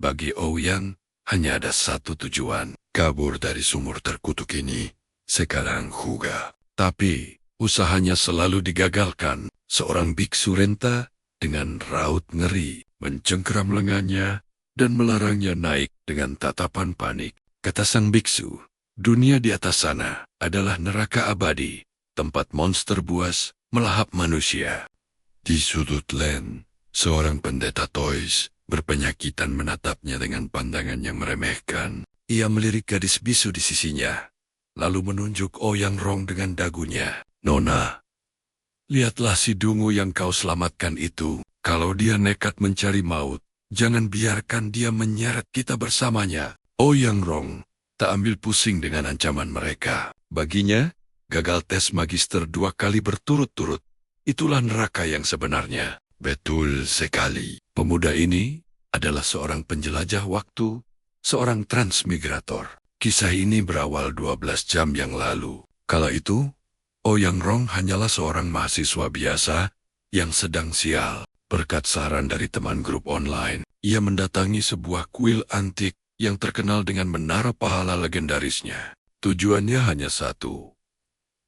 Bagi Ouyang, hanya ada satu tujuan, kabur dari sumur terkutuk ini, sekarang juga. Tapi, usahanya selalu digagalkan. Seorang biksu renta dengan raut ngeri mencengkeram lengannya dan melarangnya naik dengan tatapan panik. Kata sang biksu, dunia di atas sana adalah neraka abadi, tempat monster buas melahap manusia. Di sudut Len, seorang pendeta Toys berpenyakitan menatapnya dengan pandangan yang meremehkan. Ia melirik gadis bisu di sisinya, lalu menunjuk Ouyang Rong dengan dagunya. Nona, lihatlah si dungu yang kau selamatkan itu. Kalau dia nekat mencari maut, jangan biarkan dia menyeret kita bersamanya. Ouyang Rong tak ambil pusing dengan ancaman mereka. Baginya, gagal tes magister 2 kali berturut-turut. Itulah neraka yang sebenarnya. Betul sekali. Pemuda ini adalah seorang penjelajah waktu, seorang transmigrator. Kisah ini berawal 12 jam yang lalu. Kala itu, Ouyang Rong hanyalah seorang mahasiswa biasa yang sedang sial. Berkat saran dari teman grup online, ia mendatangi sebuah kuil antik yang terkenal dengan menara pahala legendarisnya. Tujuannya hanya satu,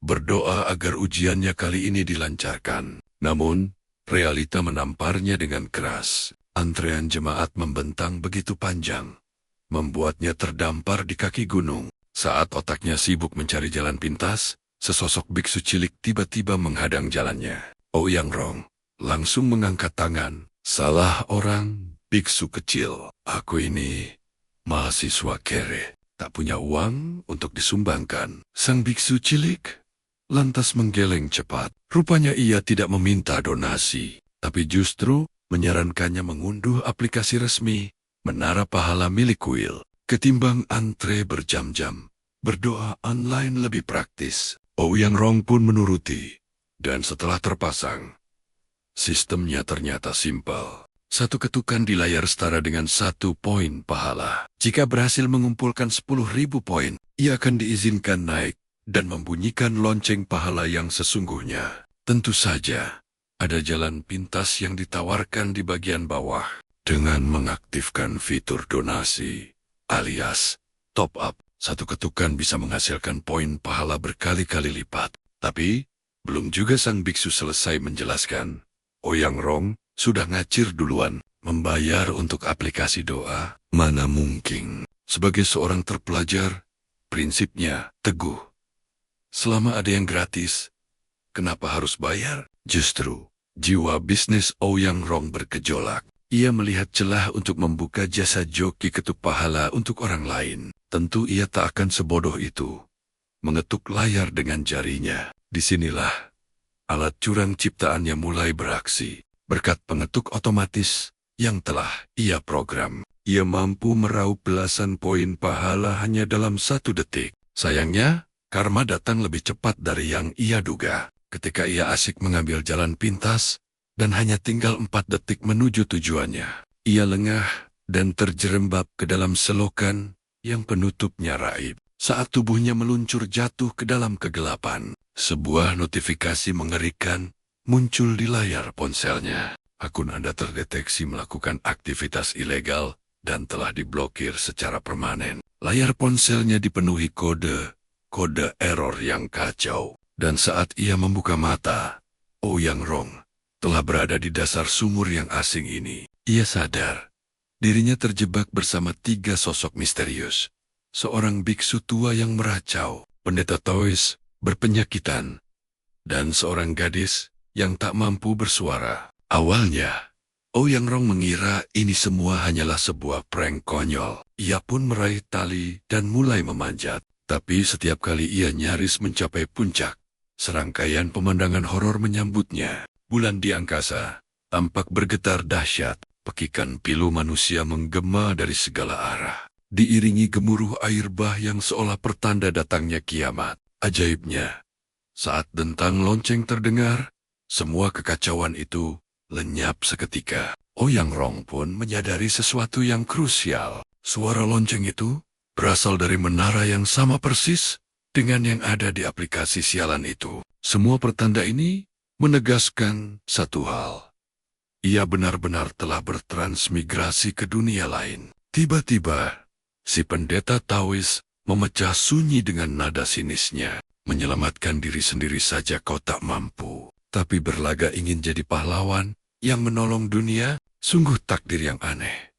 berdoa agar ujiannya kali ini dilancarkan. Namun, realita menamparnya dengan keras. Antrean jemaat membentang begitu panjang, membuatnya terdampar di kaki gunung. Saat otaknya sibuk mencari jalan pintas, sesosok biksu cilik tiba-tiba menghadang jalannya. Ouyang Rong langsung mengangkat tangan. Salah orang, biksu kecil. Aku ini mahasiswa kere, tak punya uang untuk disumbangkan. Sang biksu cilik lantas menggeleng cepat. Rupanya ia tidak meminta donasi, tapi justru menyarankannya mengunduh aplikasi resmi Menara Pahala milik kuil. Ketimbang antre berjam-jam, berdoa online lebih praktis. Ouyang Rong pun menuruti, dan setelah terpasang, sistemnya ternyata simpel. Satu ketukan di layar setara dengan 1 poin pahala. Jika berhasil mengumpulkan 10.000 poin, ia akan diizinkan naik dan membunyikan lonceng pahala yang sesungguhnya. Tentu saja, ada jalan pintas yang ditawarkan di bagian bawah. Dengan mengaktifkan fitur donasi, alias top up, satu ketukan bisa menghasilkan poin pahala berkali-kali lipat. Tapi, belum juga sang biksu selesai menjelaskan, Ouyang Rong sudah ngacir duluan. Membayar untuk aplikasi doa, mana mungkin. Sebagai seorang terpelajar, prinsipnya teguh. Selama ada yang gratis, kenapa harus bayar? Justru, jiwa bisnis Ouyang Rong bergejolak. Ia melihat celah untuk membuka jasa joki ketuk pahala untuk orang lain. Tentu ia tak akan sebodoh itu mengetuk layar dengan jarinya. Disinilah alat curang ciptaannya mulai beraksi. Berkat pengetuk otomatis yang telah ia program, ia mampu meraup belasan poin pahala hanya dalam 1 detik. Sayangnya, karma datang lebih cepat dari yang ia duga. Ketika ia asik mengambil jalan pintas, dan hanya tinggal 4 detik menuju tujuannya, ia lengah dan terjerembab ke dalam selokan yang penutupnya raib. Saat tubuhnya meluncur jatuh ke dalam kegelapan, sebuah notifikasi mengerikan muncul di layar ponselnya. Akun Anda terdeteksi melakukan aktivitas ilegal dan telah diblokir secara permanen. Layar ponselnya dipenuhi kode error yang kacau. Dan saat ia membuka mata, Ouyang Rong telah berada di dasar sumur yang asing ini. Ia sadar, dirinya terjebak bersama 3 sosok misterius. Seorang biksu tua yang meracau, pendeta Toys berpenyakitan, dan seorang gadis yang tak mampu bersuara. Awalnya, Ouyang Rong mengira ini semua hanyalah sebuah prank konyol. Ia pun meraih tali dan mulai memanjat. Tapi setiap kali ia nyaris mencapai puncak, serangkaian pemandangan horor menyambutnya. Bulan di angkasa tampak bergetar dahsyat. Pekikan pilu manusia menggema dari segala arah, diiringi gemuruh air bah yang seolah pertanda datangnya kiamat. Ajaibnya, saat dentang lonceng terdengar, semua kekacauan itu lenyap seketika. Ouyang Rong pun menyadari sesuatu yang krusial. Suara lonceng itu berasal dari menara yang sama persis dengan yang ada di aplikasi sialan itu. Semua pertanda ini menegaskan satu hal. Ia benar-benar telah bertransmigrasi ke dunia lain. Tiba-tiba, si pendeta Taois memecah sunyi dengan nada sinisnya. Menyelamatkan diri sendiri saja kau tak mampu. Tapi berlaga ingin jadi pahlawan yang menolong dunia, sungguh takdir yang aneh.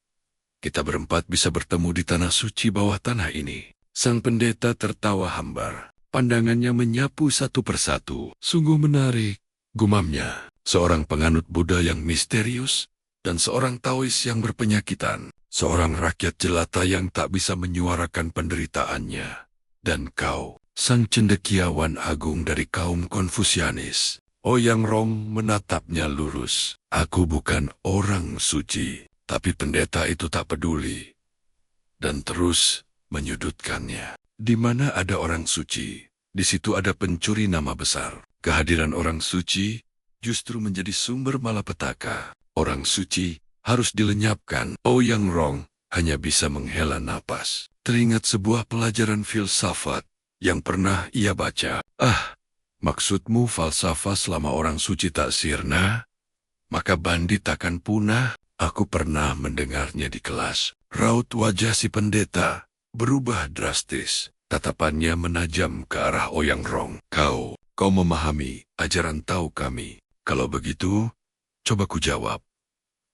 Kita berempat bisa bertemu di tanah suci bawah tanah ini. Sang pendeta tertawa hambar. Pandangannya menyapu satu persatu. Sungguh menarik, gumamnya. Seorang penganut Buddha yang misterius, dan seorang Taois yang berpenyakitan. Seorang rakyat jelata yang tak bisa menyuarakan penderitaannya. Dan kau, sang cendekiawan agung dari kaum Konfusianis. Ouyang Rong menatapnya lurus. Aku bukan orang suci, tapi pendeta itu tak peduli. Dan terus menyudutkannya. Di mana ada orang suci, di situ ada pencuri nama besar. Kehadiran orang suci justru menjadi sumber malapetaka. Orang suci harus dilenyapkan. Ouyang Rong hanya bisa menghela napas. Teringat sebuah pelajaran filsafat yang pernah ia baca. Maksudmu falsafah selama orang suci tak sirna, maka bandit akan punah? Aku pernah mendengarnya di kelas. Raut wajah si pendeta berubah drastis. Tatapannya menajam ke arah Ouyang Rong. Kau memahami ajaran Tao kami. Kalau begitu, coba ku jawab.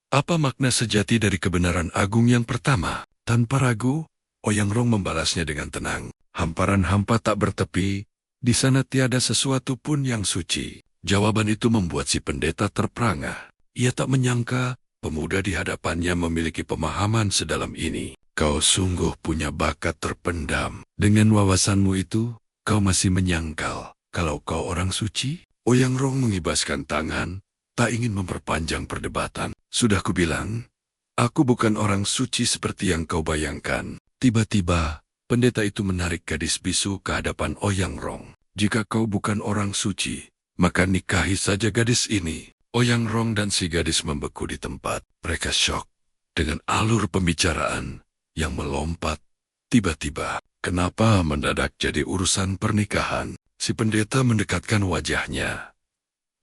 Apa makna sejati dari kebenaran agung yang pertama? Tanpa ragu, Ouyang Rong membalasnya dengan tenang. Hamparan hampa tak bertepi, di sana tiada sesuatu pun yang suci. Jawaban itu membuat si pendeta terperangah. Ia tak menyangka pemuda di hadapannya memiliki pemahaman sedalam ini. Kau sungguh punya bakat terpendam. Dengan wawasanmu itu, kau masih menyangkal kalau kau orang suci? Ouyang Rong mengibaskan tangan, tak ingin memperpanjang perdebatan. Sudah kubilang, aku bukan orang suci seperti yang kau bayangkan. Tiba-tiba, pendeta itu menarik gadis bisu ke hadapan Ouyang Rong. Jika kau bukan orang suci, maka nikahi saja gadis ini. Ouyang Rong dan si gadis membeku di tempat. Mereka syok dengan alur pembicaraan yang melompat. Tiba-tiba, kenapa mendadak jadi urusan pernikahan? Si pendeta mendekatkan wajahnya,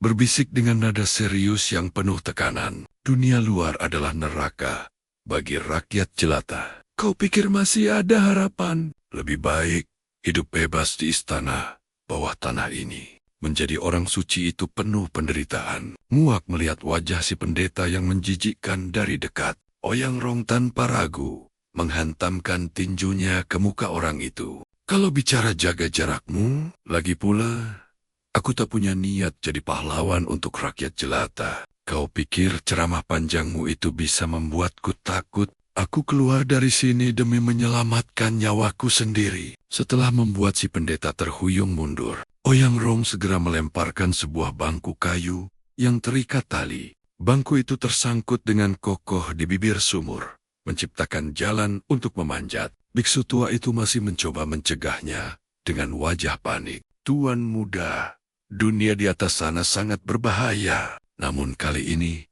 berbisik dengan nada serius yang penuh tekanan. Dunia luar adalah neraka bagi rakyat jelata. Kau pikir masih ada harapan? Lebih baik hidup bebas di istana bawah tanah ini. Menjadi orang suci itu penuh penderitaan. Muak melihat wajah si pendeta yang menjijikkan dari dekat. Ouyang Rong tanpa ragu menghantamkan tinjunya ke muka orang itu. Kalau bicara jaga jarakmu, lagi pula, aku tak punya niat jadi pahlawan untuk rakyat jelata. Kau pikir ceramah panjangmu itu bisa membuatku takut? Aku keluar dari sini demi menyelamatkan nyawaku sendiri. Setelah membuat si pendeta terhuyung mundur, Ouyang Rong segera melemparkan sebuah bangku kayu yang terikat tali. Bangku itu tersangkut dengan kokoh di bibir sumur, menciptakan jalan untuk memanjat. Biksu tua itu masih mencoba mencegahnya dengan wajah panik. Tuan muda, dunia di atas sana sangat berbahaya. Namun kali ini,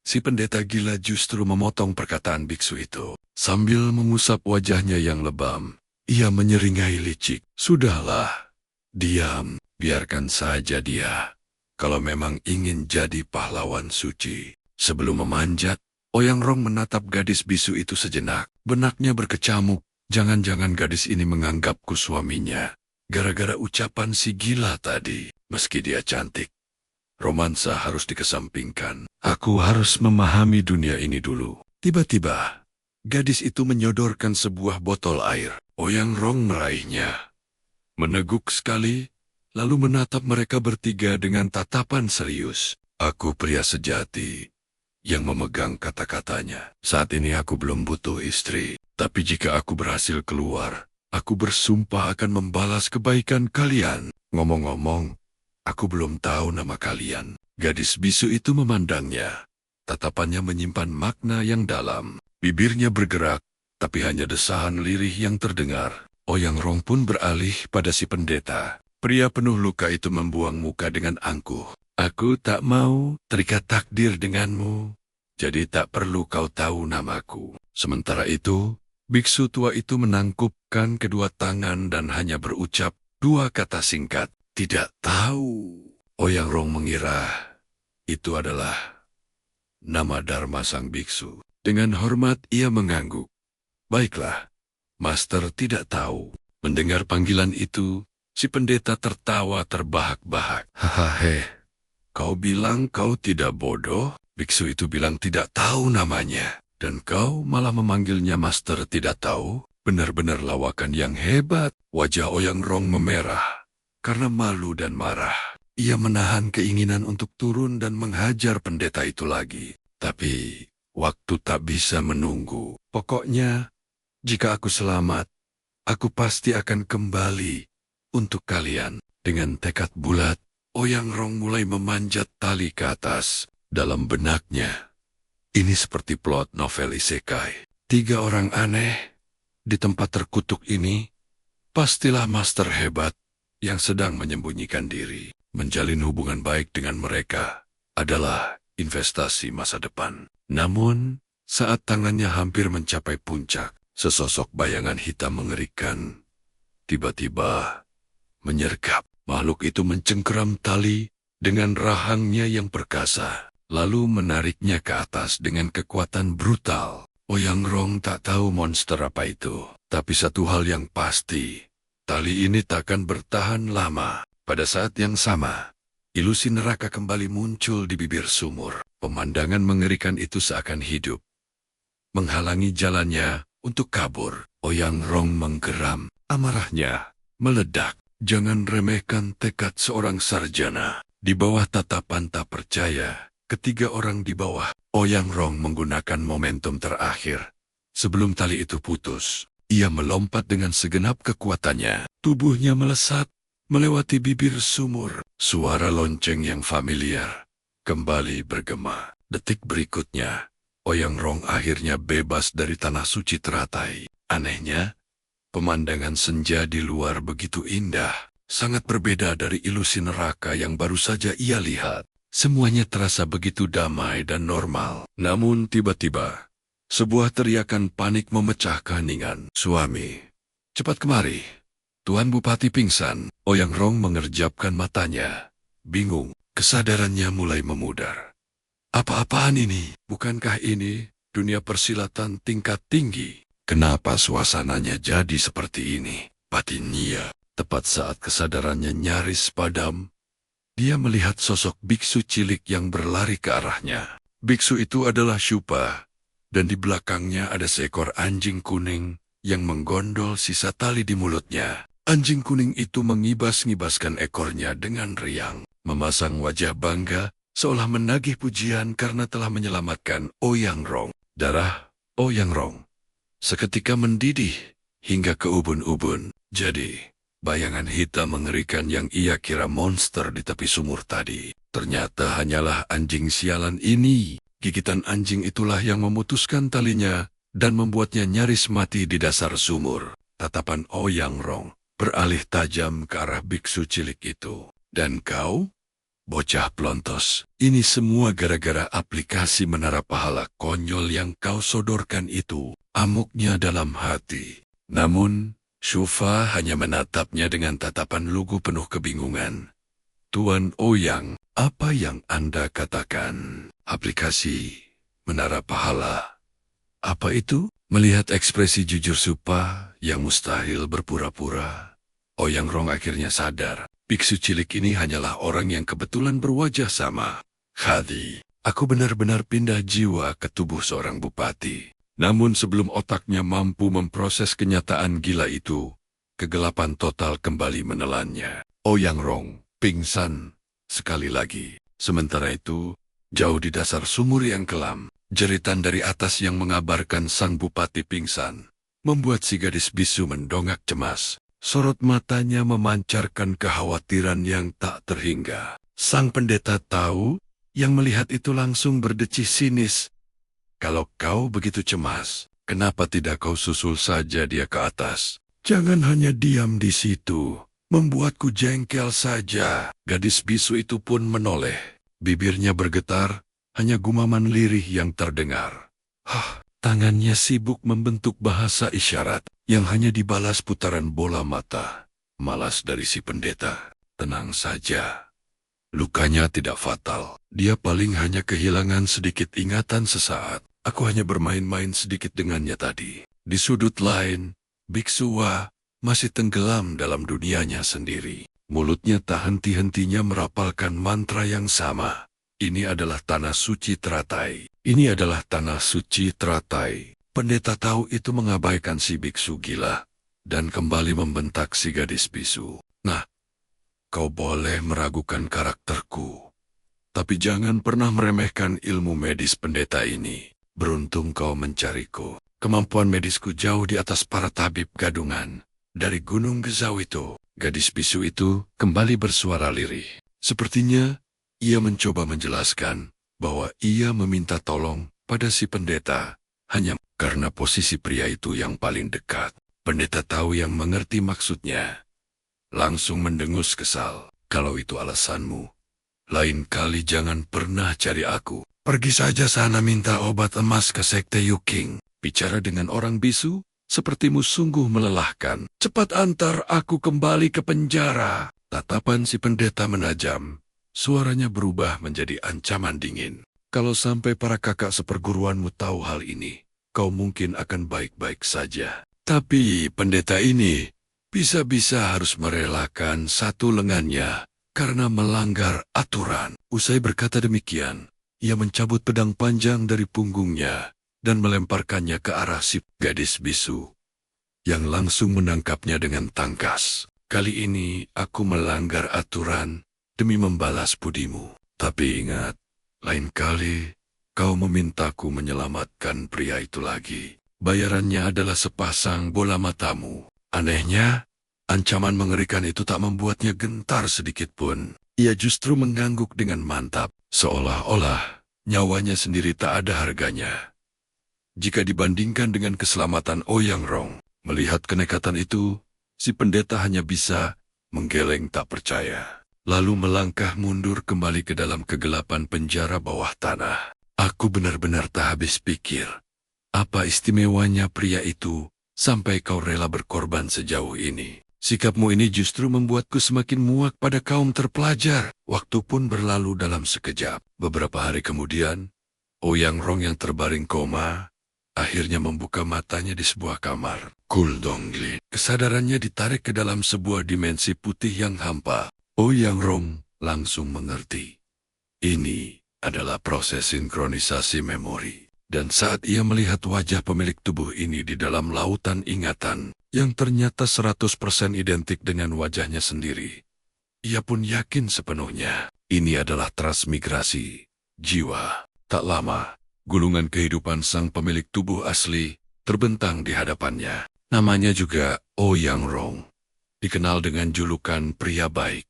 si pendeta gila justru memotong perkataan biksu itu. Sambil mengusap wajahnya yang lebam, ia menyeringai licik. Sudahlah, diam, biarkan saja dia. Kalau memang ingin jadi pahlawan suci. Sebelum memanjat, Ouyang Rong menatap gadis bisu itu sejenak. Benaknya berkecamuk. Jangan-jangan gadis ini menganggapku suaminya. Gara-gara ucapan si gila tadi. Meski dia cantik, romansa harus dikesampingkan. Aku harus memahami dunia ini dulu. Tiba-tiba, gadis itu menyodorkan sebuah botol air. Ouyang Rong meraihnya, meneguk sekali, lalu menatap mereka bertiga dengan tatapan serius. Aku pria sejati yang memegang kata-katanya. Saat ini aku belum butuh istri. Tapi jika aku berhasil keluar, aku bersumpah akan membalas kebaikan kalian. Ngomong-ngomong, aku belum tahu nama kalian. Gadis bisu itu memandangnya. Tatapannya menyimpan makna yang dalam. Bibirnya bergerak, tapi hanya desahan lirih yang terdengar. Ouyang Rong pun beralih pada si pendeta. Pria penuh luka itu membuang muka dengan angkuh. Aku tak mau terikat takdir denganmu, jadi tak perlu kau tahu namaku. Sementara itu, biksu tua itu menangkupkan kedua tangan dan hanya berucap dua kata singkat. Tidak tahu. Ouyang Rong mengira itu adalah nama Dharma sang biksu. Dengan hormat ia mengangguk. Baiklah, Master tidak tahu. Mendengar panggilan itu, si pendeta tertawa terbahak-bahak. Hahaha, kau bilang kau tidak bodoh? Biksu itu bilang tidak tahu namanya. Dan kau malah memanggilnya Master tidak tahu? Benar-benar lawakan yang hebat. Wajah Oyang Rong memerah karena malu dan marah. Ia menahan keinginan untuk turun dan menghajar pendeta itu lagi. Tapi waktu tak bisa menunggu. Pokoknya, jika aku selamat, aku pasti akan kembali untuk kalian. Dengan tekad bulat, Oyang Rong mulai memanjat tali ke atas. Dalam benaknya, ini seperti plot novel isekai. 3 orang aneh di tempat terkutuk ini, pastilah master hebat yang sedang menyembunyikan diri. Menjalin hubungan baik dengan mereka adalah investasi masa depan. Namun, saat tangannya hampir mencapai puncak, sesosok bayangan hitam mengerikan tiba-tiba menyergap. Makhluk itu mencengkeram tali dengan rahangnya yang perkasa, lalu menariknya ke atas dengan kekuatan brutal. Oyang Rong tak tahu monster apa itu, tapi satu hal yang pasti, tali ini takkan bertahan lama. Pada saat yang sama, ilusi neraka kembali muncul di bibir sumur. Pemandangan mengerikan itu seakan hidup, menghalangi jalannya untuk kabur. Oyang Rong menggeram, amarahnya meledak. Jangan remehkan tekad seorang sarjana. Di bawah tatapan tak percaya, ketiga orang di bawah Oyang Rong menggunakan momentum terakhir. Sebelum tali itu putus, ia melompat dengan segenap kekuatannya. Tubuhnya melesat melewati bibir sumur. Suara lonceng yang familiar kembali bergema. Detik berikutnya, Oyang Rong akhirnya bebas dari tanah suci teratai. Anehnya, pemandangan senja di luar begitu indah, sangat berbeda dari ilusi neraka yang baru saja ia lihat. Semuanya terasa begitu damai dan normal. Namun tiba-tiba, sebuah teriakan panik memecah keheningan. Suami, cepat kemari. Tuan Bupati pingsan. Oyang Rong mengerjapkan matanya. Bingung, kesadarannya mulai memudar. Apa-apaan ini? Bukankah ini dunia persilatan tingkat tinggi? Kenapa suasananya jadi seperti ini? Batinnya, tepat saat kesadarannya nyaris padam, dia melihat sosok biksu cilik yang berlari ke arahnya. Biksu itu adalah Shupa, dan di belakangnya ada seekor anjing kuning yang menggondol sisa tali di mulutnya. Anjing kuning itu mengibas-ngibaskan ekornya dengan riang, memasang wajah bangga, seolah menagih pujian karena telah menyelamatkan Oyang Rong. Darah Oyang Rong seketika mendidih hingga ke ubun-ubun. Jadi, bayangan hitam mengerikan yang ia kira monster di tepi sumur tadi, ternyata hanyalah anjing sialan ini. Gigitan anjing itulah yang memutuskan talinya dan membuatnya nyaris mati di dasar sumur. Tatapan Oyang Rong beralih tajam ke arah biksu cilik itu. Dan kau, bocah pelontos, ini semua gara-gara aplikasi menara pahala konyol yang kau sodorkan itu. Amuknya dalam hati. Namun, Shufa hanya menatapnya dengan tatapan lugu penuh kebingungan. Tuan Oyang, apa yang Anda katakan? Aplikasi menara pahala. Apa itu? Melihat ekspresi jujur Shufa yang mustahil berpura-pura, Oyang Rong akhirnya sadar. Biksu cilik ini hanyalah orang yang kebetulan berwajah sama. Hadi, aku benar-benar pindah jiwa ke tubuh seorang bupati. Namun sebelum otaknya mampu memproses kenyataan gila itu, kegelapan total kembali menelannya. Oyang Rong pingsan sekali lagi. Sementara itu, jauh di dasar sumur yang kelam, jeritan dari atas yang mengabarkan sang bupati pingsan membuat si gadis bisu mendongak cemas. Sorot matanya memancarkan kekhawatiran yang tak terhingga. Sang pendeta tahu, yang melihat itu langsung berdecih sinis. Kalau kau begitu cemas, kenapa tidak kau susul saja dia ke atas? Jangan hanya diam di situ, membuatku jengkel saja. Gadis bisu itu pun menoleh. Bibirnya bergetar, hanya gumaman lirih yang terdengar. Tangannya sibuk membentuk bahasa isyarat yang hanya dibalas putaran bola mata. Malas dari si pendeta. Tenang saja. Lukanya tidak fatal. Dia paling hanya kehilangan sedikit ingatan sesaat. Aku hanya bermain-main sedikit dengannya tadi. Di sudut lain, Biksu Wa masih tenggelam dalam dunianya sendiri. Mulutnya tak henti-hentinya merapalkan mantra yang sama. Ini adalah tanah suci teratai. Ini adalah tanah suci teratai. Pendeta tahu itu mengabaikan si biksu gila dan kembali membentak si gadis bisu. Nah, kau boleh meragukan karakterku, tapi jangan pernah meremehkan ilmu medis pendeta ini. Beruntung kau mencariku. Kemampuan medisku jauh di atas para tabib gadungan. Dari Gunung Gezau itu, gadis bisu itu kembali bersuara lirih. Sepertinya ia mencoba menjelaskan bahwa ia meminta tolong pada si pendeta hanya karena posisi pria itu yang paling dekat. Pendeta tahu yang mengerti maksudnya. Langsung mendengus kesal. Kalau itu alasanmu, lain kali jangan pernah cari aku. Pergi saja sana minta obat emas ke Sekte Yuking. Bicara dengan orang bisu, sepertimu sungguh melelahkan. Cepat antar aku kembali ke penjara. Tatapan si pendeta menajam. Suaranya berubah menjadi ancaman dingin. Kalau sampai para kakak seperguruanmu tahu hal ini, kau mungkin akan baik-baik saja. Tapi pendeta ini bisa-bisa harus merelakan satu lengannya karena melanggar aturan. Usai berkata demikian, ia mencabut pedang panjang dari punggungnya dan melemparkannya ke arah si gadis bisu, yang langsung menangkapnya dengan tangkas. Kali ini aku melanggar aturan demi membalas budimu. Tapi ingat, lain kali kau memintaku menyelamatkan pria itu lagi. Bayarannya adalah sepasang bola matamu. Anehnya, ancaman mengerikan itu tak membuatnya gentar sedikit pun. Ia justru mengangguk dengan mantap, seolah-olah nyawanya sendiri tak ada harganya. Jika dibandingkan dengan keselamatan Ouyang Rong, melihat kenekatan itu, si pendeta hanya bisa menggeleng tak percaya. Lalu melangkah mundur kembali ke dalam kegelapan penjara bawah tanah. Aku benar-benar tak habis pikir. Apa istimewanya pria itu sampai kau rela berkorban sejauh ini? Sikapmu ini justru membuatku semakin muak pada kaum terpelajar. Waktu pun berlalu dalam sekejap. Beberapa hari kemudian, Ouyang Rong yang terbaring koma akhirnya membuka matanya di sebuah kamar. Kuldonglin. Kesadarannya ditarik ke dalam sebuah dimensi putih yang hampa. Ouyang Rong langsung mengerti. Ini adalah proses sinkronisasi memori. Dan saat ia melihat wajah pemilik tubuh ini di dalam lautan ingatan, yang ternyata 100% identik dengan wajahnya sendiri, ia pun yakin sepenuhnya ini adalah transmigrasi jiwa. Tak lama, gulungan kehidupan sang pemilik tubuh asli terbentang di hadapannya. Namanya juga Ouyang Rong, dikenal dengan julukan pria baik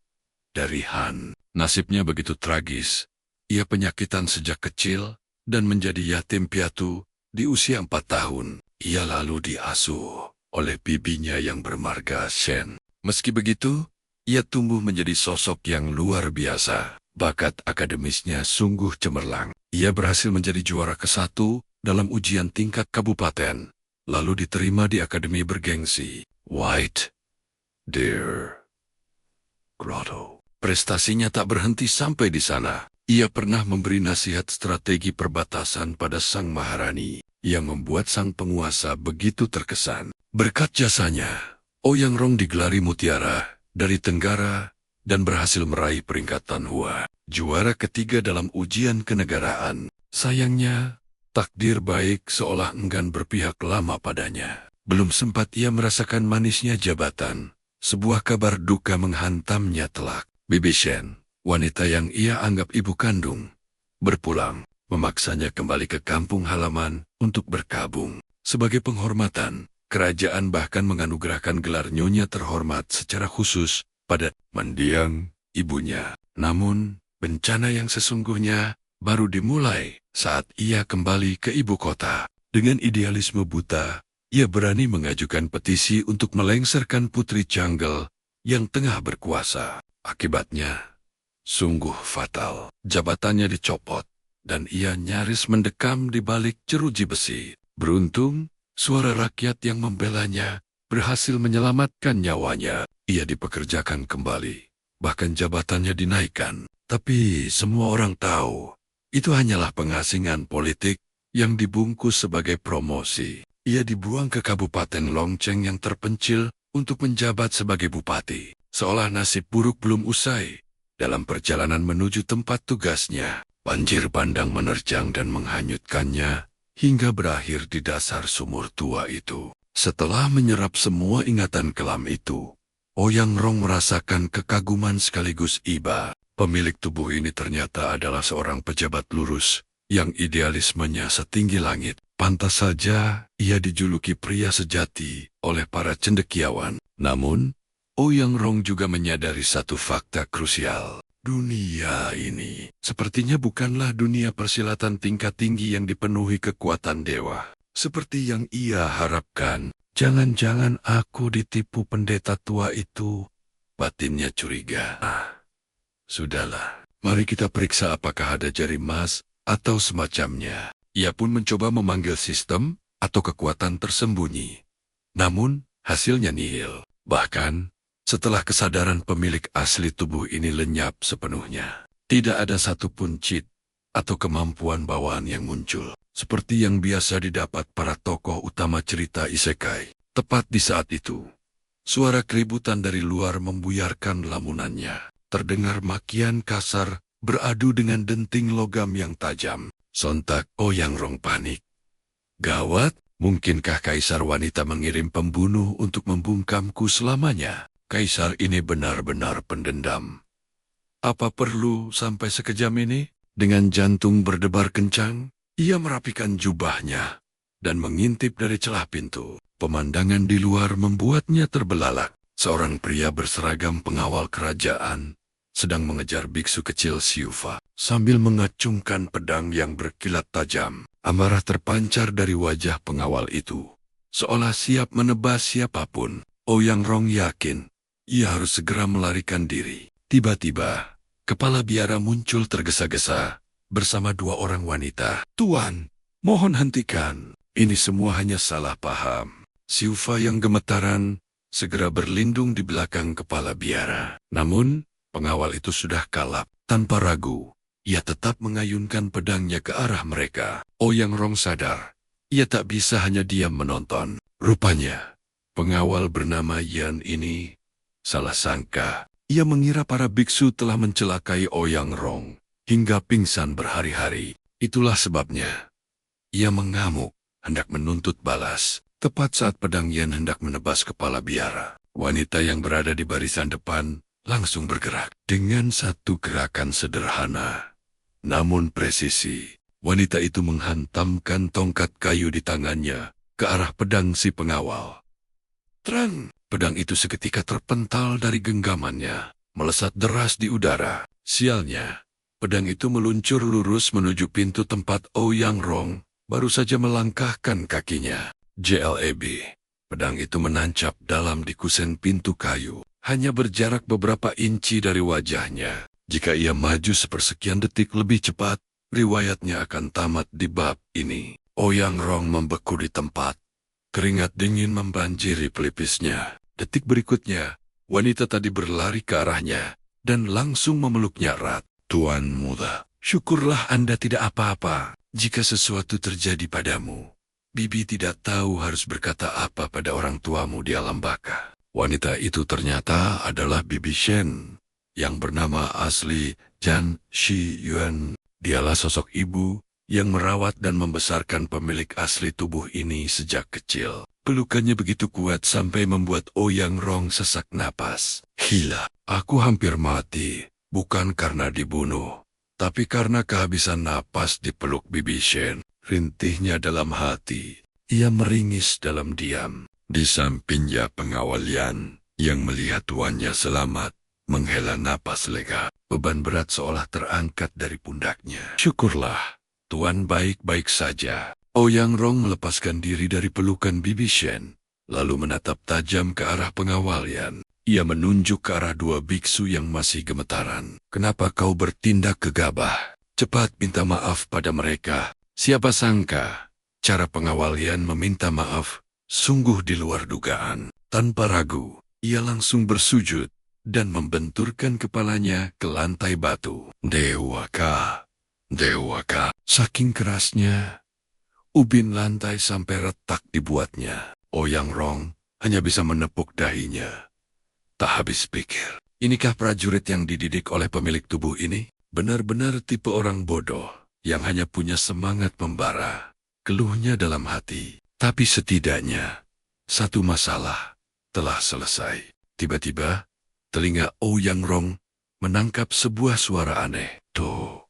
dari Han. Nasibnya begitu tragis. Ia penyakitan sejak kecil dan menjadi yatim piatu di usia 4 tahun. Ia lalu diasuh oleh bibinya yang bermarga Shen. Meski begitu, ia tumbuh menjadi sosok yang luar biasa. Bakat akademisnya sungguh cemerlang. Ia berhasil menjadi juara ke-1 dalam ujian tingkat kabupaten, lalu diterima di akademi bergengsi White Deer Grotto. Prestasinya tak berhenti sampai di sana. Ia pernah memberi nasihat strategi perbatasan pada sang Maharani, yang membuat sang penguasa begitu terkesan. Berkat jasanya, Ouyang Rong digelari mutiara dari Tenggara dan berhasil meraih peringkat Tanhua, juara ketiga dalam ujian kenegaraan. Sayangnya, takdir baik seolah enggan berpihak lama padanya. Belum sempat ia merasakan manisnya jabatan, sebuah kabar duka menghantamnya telak. Bibi Shen, wanita yang ia anggap ibu kandung, berpulang, memaksanya kembali ke kampung halaman untuk berkabung. Sebagai penghormatan, kerajaan bahkan menganugerahkan gelar nyonya terhormat secara khusus pada mendiang ibunya. Namun, bencana yang sesungguhnya baru dimulai saat ia kembali ke ibu kota. Dengan idealisme buta, ia berani mengajukan petisi untuk melengsarkan Putri Jungle yang tengah berkuasa. Akibatnya sungguh fatal. Jabatannya dicopot, dan ia nyaris mendekam di balik jeruji besi. Beruntung, suara rakyat yang membelanya berhasil menyelamatkan nyawanya. Ia dipekerjakan kembali, bahkan jabatannya dinaikkan. Tapi semua orang tahu, itu hanyalah pengasingan politik yang dibungkus sebagai promosi. Ia dibuang ke Kabupaten Longcheng yang terpencil untuk menjabat sebagai bupati. Seolah nasib buruk belum usai. Dalam perjalanan menuju tempat tugasnya, banjir bandang menerjang dan menghanyutkannya hingga berakhir di dasar sumur tua itu. Setelah menyerap semua ingatan kelam itu, Ouyang Rong merasakan kekaguman sekaligus iba. Pemilik tubuh ini ternyata adalah seorang pejabat lurus yang idealismenya setinggi langit. Pantas saja ia dijuluki pria sejati oleh para cendekiawan. Namun, Ouyang Rong juga menyadari satu fakta krusial. Dunia ini sepertinya bukanlah dunia persilatan tingkat tinggi yang dipenuhi kekuatan dewa. Seperti yang ia harapkan. Jangan-jangan aku ditipu pendeta tua itu. Batinnya curiga. Sudahlah, mari kita periksa apakah ada jari emas atau semacamnya. Ia pun mencoba memanggil sistem atau kekuatan tersembunyi. Namun, hasilnya nihil. Bahkan, setelah kesadaran pemilik asli tubuh ini lenyap sepenuhnya, tidak ada satupun cheat atau kemampuan bawaan yang muncul. Seperti yang biasa didapat para tokoh utama cerita isekai. Tepat di saat itu, suara keributan dari luar membuyarkan lamunannya. Terdengar makian kasar beradu dengan denting logam yang tajam. Sontak Ouyang Rong panik. Gawat, mungkinkah kaisar wanita mengirim pembunuh untuk membungkamku selamanya? Kaisar ini benar-benar pendendam. Apa perlu sampai sekejam ini? Dengan jantung berdebar kencang, ia merapikan jubahnya dan mengintip dari celah pintu. Pemandangan di luar membuatnya terbelalak. Seorang pria berseragam pengawal kerajaan sedang mengejar biksu kecil Siufa. Sambil mengacungkan pedang yang berkilat tajam, amarah terpancar dari wajah pengawal itu. Seolah siap menebas siapapun, Ouyang Rong yakin ia harus segera melarikan diri. Tiba-tiba, kepala biara muncul tergesa-gesa bersama dua orang wanita. Tuan, mohon hentikan. Ini semua hanya salah paham. Siufa yang gemetaran segera berlindung di belakang kepala biara. Namun, pengawal itu sudah kalap. Tanpa ragu, ia tetap mengayunkan pedangnya ke arah mereka. Ouyang Rong sadar, ia tak bisa hanya diam menonton. Rupanya, pengawal bernama Yan ini salah sangka. Ia mengira para biksu telah mencelakai Ouyang Rong hingga pingsan berhari-hari. Itulah sebabnya ia mengamuk, hendak menuntut balas. Tepat saat pedang Yan hendak menebas kepala biara, wanita yang berada di barisan depan langsung bergerak. Dengan satu gerakan sederhana, namun presisi, wanita itu menghantamkan tongkat kayu di tangannya ke arah pedang si pengawal. Terang, pedang itu seketika terpental dari genggamannya, melesat deras di udara. Sialnya, pedang itu meluncur lurus menuju pintu tempat Ouyang Rong baru saja melangkahkan kakinya. JLAB, pedang itu menancap dalam di kusen pintu kayu, hanya berjarak beberapa inci dari wajahnya. Jika ia maju sepersekian detik lebih cepat, riwayatnya akan tamat di bab ini. Ouyang Rong membeku di tempat. Keringat dingin membanjiri pelipisnya. Detik berikutnya, wanita tadi berlari ke arahnya dan langsung memeluknya erat. Tuan muda, syukurlah Anda tidak apa-apa. Jika sesuatu terjadi padamu, Bibi tidak tahu harus berkata apa pada orang tuamu di alam baka. Wanita itu ternyata adalah Bibi Shen, yang bernama asli Jan Shi Yuan. Dialah sosok ibu yang merawat dan membesarkan pemilik asli tubuh ini sejak kecil. Pelukannya begitu kuat sampai membuat Ouyang Rong sesak napas. Gila, aku hampir mati, bukan karena dibunuh, tapi karena kehabisan napas di peluk Bibi Shen. Rintihnya dalam hati. Ia meringis dalam diam. Di sampingnya pengawal Yan yang melihat tuannya selamat, menghela napas lega. Beban berat seolah terangkat dari pundaknya. Syukurlah, tuan baik-baik saja. Ouyang Rong melepaskan diri dari pelukan Bibi Shen, lalu menatap tajam ke arah pengawal Yan. Ia menunjuk ke arah dua biksu yang masih gemetaran. Kenapa kau bertindak gegabah? Cepat minta maaf pada mereka. Siapa sangka, cara pengawal Yan meminta maaf sungguh di luar dugaan. Tanpa ragu, ia langsung bersujud dan membenturkan kepalanya ke lantai batu. Dewaka, Dewaka. Saking kerasnya, ubin lantai sampai retak dibuatnya. Ouyang Rong hanya bisa menepuk dahinya. Tak habis pikir, inikah prajurit yang dididik oleh pemilik tubuh ini? Benar-benar tipe orang bodoh yang hanya punya semangat membara. Keluhnya dalam hati. Tapi setidaknya, satu masalah telah selesai. Tiba-tiba, telinga Ouyang Rong menangkap sebuah suara aneh. Tuh,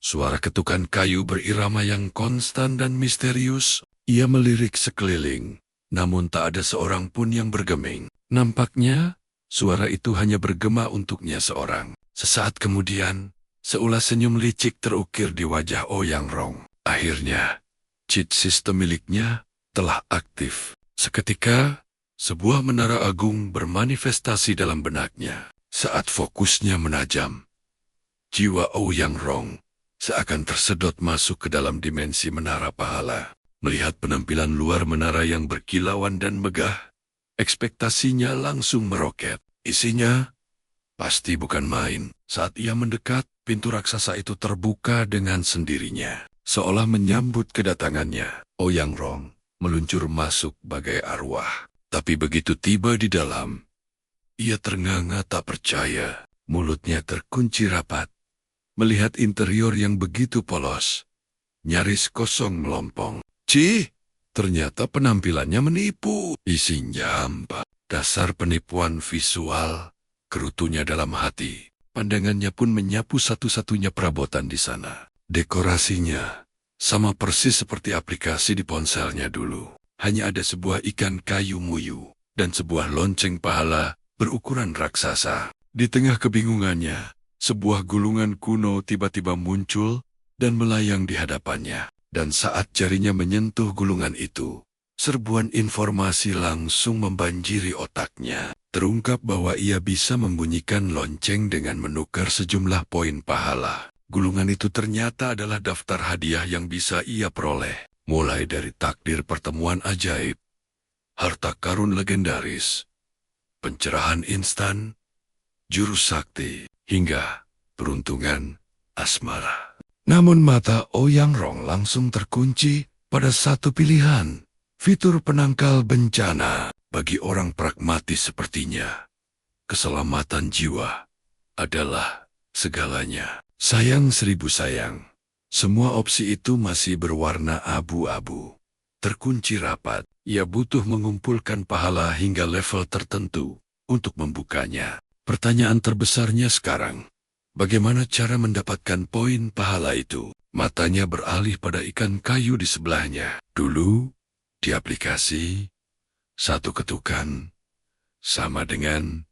suara ketukan kayu berirama yang konstan dan misterius. Ia melirik sekeliling, namun tak ada seorang pun yang bergeming. Nampaknya, suara itu hanya bergema untuknya seorang. Sesaat kemudian, seulas senyum licik terukir di wajah Ouyang Rong. Akhirnya, cheat system miliknya telah aktif. Seketika, sebuah menara agung bermanifestasi dalam benaknya. Saat fokusnya menajam, jiwa Ouyang Rong seakan tersedot masuk ke dalam dimensi menara pahala. Melihat penampilan luar menara yang berkilauan dan megah, ekspektasinya langsung meroket. Isinya pasti bukan main. Saat ia mendekat, pintu raksasa itu terbuka dengan sendirinya. Seolah menyambut kedatangannya, Ouyang Rong meluncur masuk bagai arwah. Tapi begitu tiba di dalam, ia ternganga tak percaya. Mulutnya terkunci rapat. Melihat interior yang begitu polos, nyaris kosong melompong. Ternyata penampilannya menipu. Isinya hampa. Dasar penipuan visual, kerutunya dalam hati. Pandangannya pun menyapu satu-satunya perabotan di sana. Dekorasinya sama persis seperti aplikasi di ponselnya dulu. Hanya ada sebuah ikan kayu muyu dan sebuah lonceng pahala berukuran raksasa. Di tengah kebingungannya, sebuah gulungan kuno tiba-tiba muncul dan melayang di hadapannya. Dan saat jarinya menyentuh gulungan itu, serbuan informasi langsung membanjiri otaknya. Terungkap bahwa ia bisa membunyikan lonceng dengan menukar sejumlah poin pahala. Gulungan itu ternyata adalah daftar hadiah yang bisa ia peroleh. Mulai dari takdir pertemuan ajaib, harta karun legendaris, pencerahan instan, jurus sakti, hingga peruntungan asmara. Namun mata Ouyang Rong langsung terkunci pada satu pilihan, fitur penangkal bencana. Bagi orang pragmatis sepertinya, keselamatan jiwa adalah segalanya. Sayang seribu sayang, semua opsi itu masih berwarna abu-abu. Terkunci rapat, ia butuh mengumpulkan pahala hingga level tertentu untuk membukanya. Pertanyaan terbesarnya sekarang, bagaimana cara mendapatkan poin pahala itu? Matanya beralih pada ikan kayu di sebelahnya. Dulu, di aplikasi, satu ketukan sama dengan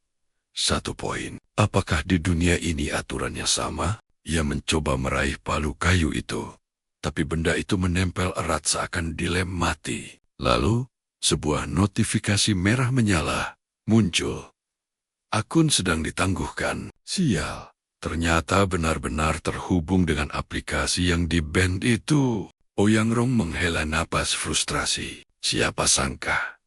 satu poin. Apakah di dunia ini aturannya sama? Ia mencoba meraih palu kayu itu, tapi benda itu menempel erat seakan dilem mati. Lalu, sebuah notifikasi merah menyala, muncul. Akun sedang ditangguhkan. Sial, ternyata benar-benar terhubung dengan aplikasi yang di-ban itu. Ouyang Rong menghela napas frustrasi. Siapa sangka,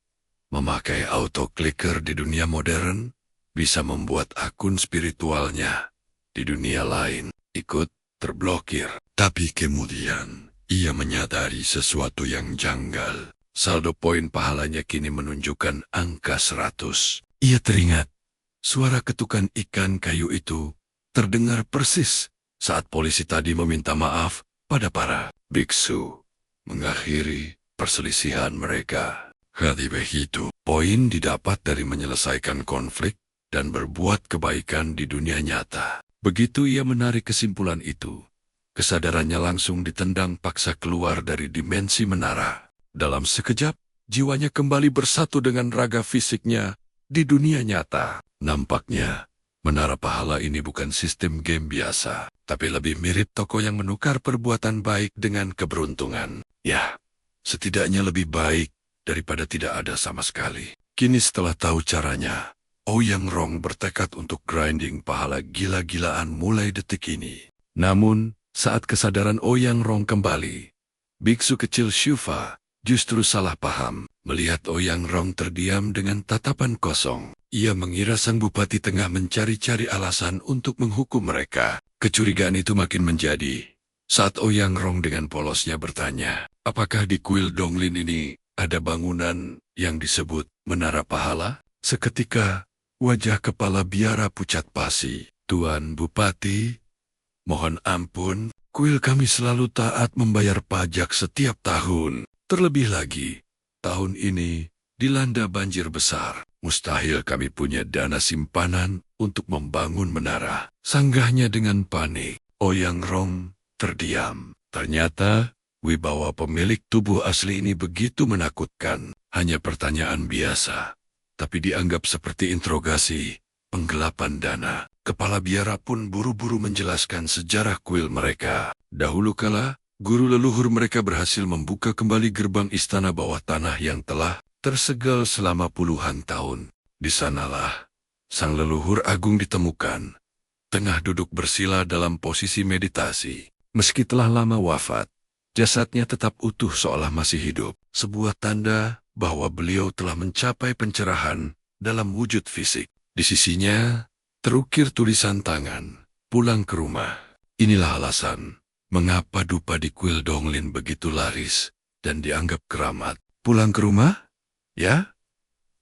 memakai auto-clicker di dunia modern bisa membuat akun spiritualnya di dunia lain ikut terblokir. Tapi kemudian, ia menyadari sesuatu yang janggal. Saldo poin pahalanya kini menunjukkan angka 100. Ia teringat, suara ketukan ikan kayu itu terdengar persis saat polisi tadi meminta maaf pada para biksu, mengakhiri perselisihan mereka. Hati begitu, poin didapat dari menyelesaikan konflik dan berbuat kebaikan di dunia nyata. Begitu ia menarik kesimpulan itu, kesadarannya langsung ditendang paksa keluar dari dimensi menara. Dalam sekejap, jiwanya kembali bersatu dengan raga fisiknya di dunia nyata. Nampaknya, menara pahala ini bukan sistem game biasa, tapi lebih mirip toko yang menukar perbuatan baik dengan keberuntungan. Ya, setidaknya lebih baik daripada tidak ada sama sekali. Kini setelah tahu caranya, Ouyang Rong bertekad untuk grinding pahala gila-gilaan mulai detik ini. Namun, saat kesadaran Ouyang Rong kembali, biksu kecil Shufa justru salah paham. Melihat Ouyang Rong terdiam dengan tatapan kosong, ia mengira sang bupati tengah mencari-cari alasan untuk menghukum mereka. Kecurigaan itu makin menjadi, Saat Ouyang Rong dengan polosnya bertanya, apakah di kuil Donglin ini ada bangunan yang disebut Menara Pahala? Seketika, wajah kepala biara pucat pasi. Tuan Bupati, mohon ampun, kuil kami selalu taat membayar pajak setiap tahun. Terlebih lagi, tahun ini dilanda banjir besar. Mustahil kami punya dana simpanan untuk membangun menara. Sanggahnya dengan panik. Ouyang Rong terdiam. Ternyata, wibawa pemilik tubuh asli ini begitu menakutkan. Hanya pertanyaan biasa, tapi dianggap seperti interogasi, penggelapan dana. Kepala biara pun buru-buru menjelaskan sejarah kuil mereka. Dahulu kala, guru leluhur mereka berhasil membuka kembali gerbang istana bawah tanah yang telah tersegel selama puluhan tahun. Di sanalah sang leluhur agung ditemukan, tengah duduk bersila dalam posisi meditasi. Meski telah lama wafat, jasadnya tetap utuh seolah masih hidup. Sebuah tanda bahwa beliau telah mencapai pencerahan dalam wujud fisik. Di sisinya terukir tulisan tangan, pulang ke rumah. Inilah alasan mengapa dupa di kuil Donglin begitu laris dan dianggap keramat. Pulang ke rumah? Ya?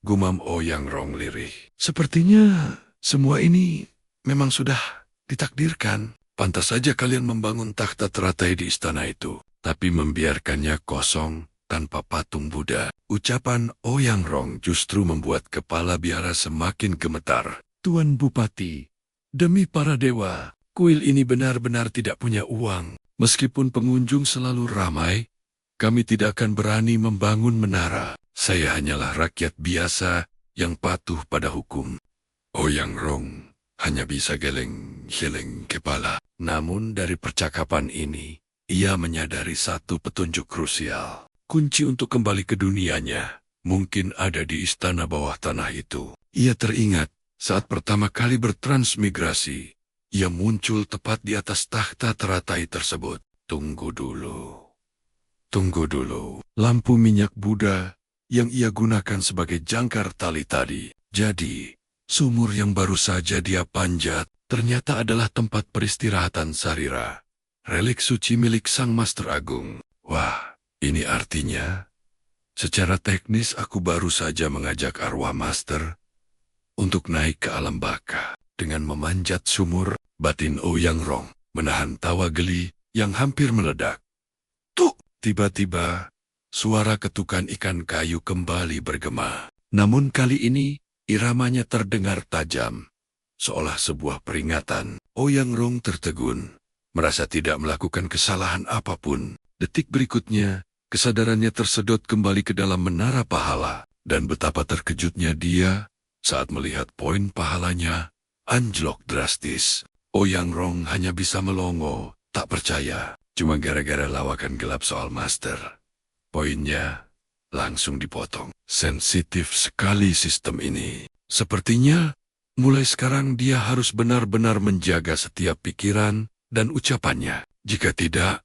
Gumam Ouyang Rong lirih. Sepertinya semua ini memang sudah ditakdirkan. Pantas saja kalian membangun takhta teratai di istana itu, tapi membiarkannya kosong tanpa patung Buddha. Ucapan Ouyang Rong justru membuat kepala biara semakin gemetar. Tuan Bupati, demi para dewa, kuil ini benar-benar tidak punya uang. Meskipun pengunjung selalu ramai, kami tidak akan berani membangun menara. Saya hanyalah rakyat biasa yang patuh pada hukum. Ouyang Rong hanya bisa geleng-geleng kepala. Namun dari percakapan ini, ia menyadari satu petunjuk krusial. Kunci untuk kembali ke dunianya mungkin ada di istana bawah tanah itu. Ia teringat saat pertama kali bertransmigrasi, ia muncul tepat di atas takhta teratai tersebut. Tunggu dulu. Lampu minyak Buddha yang ia gunakan sebagai jangkar tali tadi. Jadi, sumur yang baru saja dia panjat ternyata adalah tempat peristirahatan Sarira, relik suci milik Sang Master Agung. Wah, ini artinya, secara teknis aku baru saja mengajak arwah Master untuk naik ke alam baka. Dengan memanjat sumur, batin Ouyang Rong menahan tawa geli yang hampir meledak. Tuh! Tiba-tiba, suara ketukan ikan kayu kembali bergema. Namun kali ini, iramanya terdengar tajam. Seolah sebuah peringatan. Ouyang Rong tertegun, merasa tidak melakukan kesalahan apapun. Detik berikutnya, kesadarannya tersedot kembali ke dalam menara pahala. Dan betapa terkejutnya dia saat melihat poin pahalanya anjlok drastis. Ouyang Rong hanya bisa melongo, tak percaya. Cuma gara-gara lawakan gelap soal Master. Poinnya langsung dipotong. Sensitif sekali sistem ini. Sepertinya mulai sekarang dia harus benar-benar menjaga setiap pikiran dan ucapannya. Jika tidak,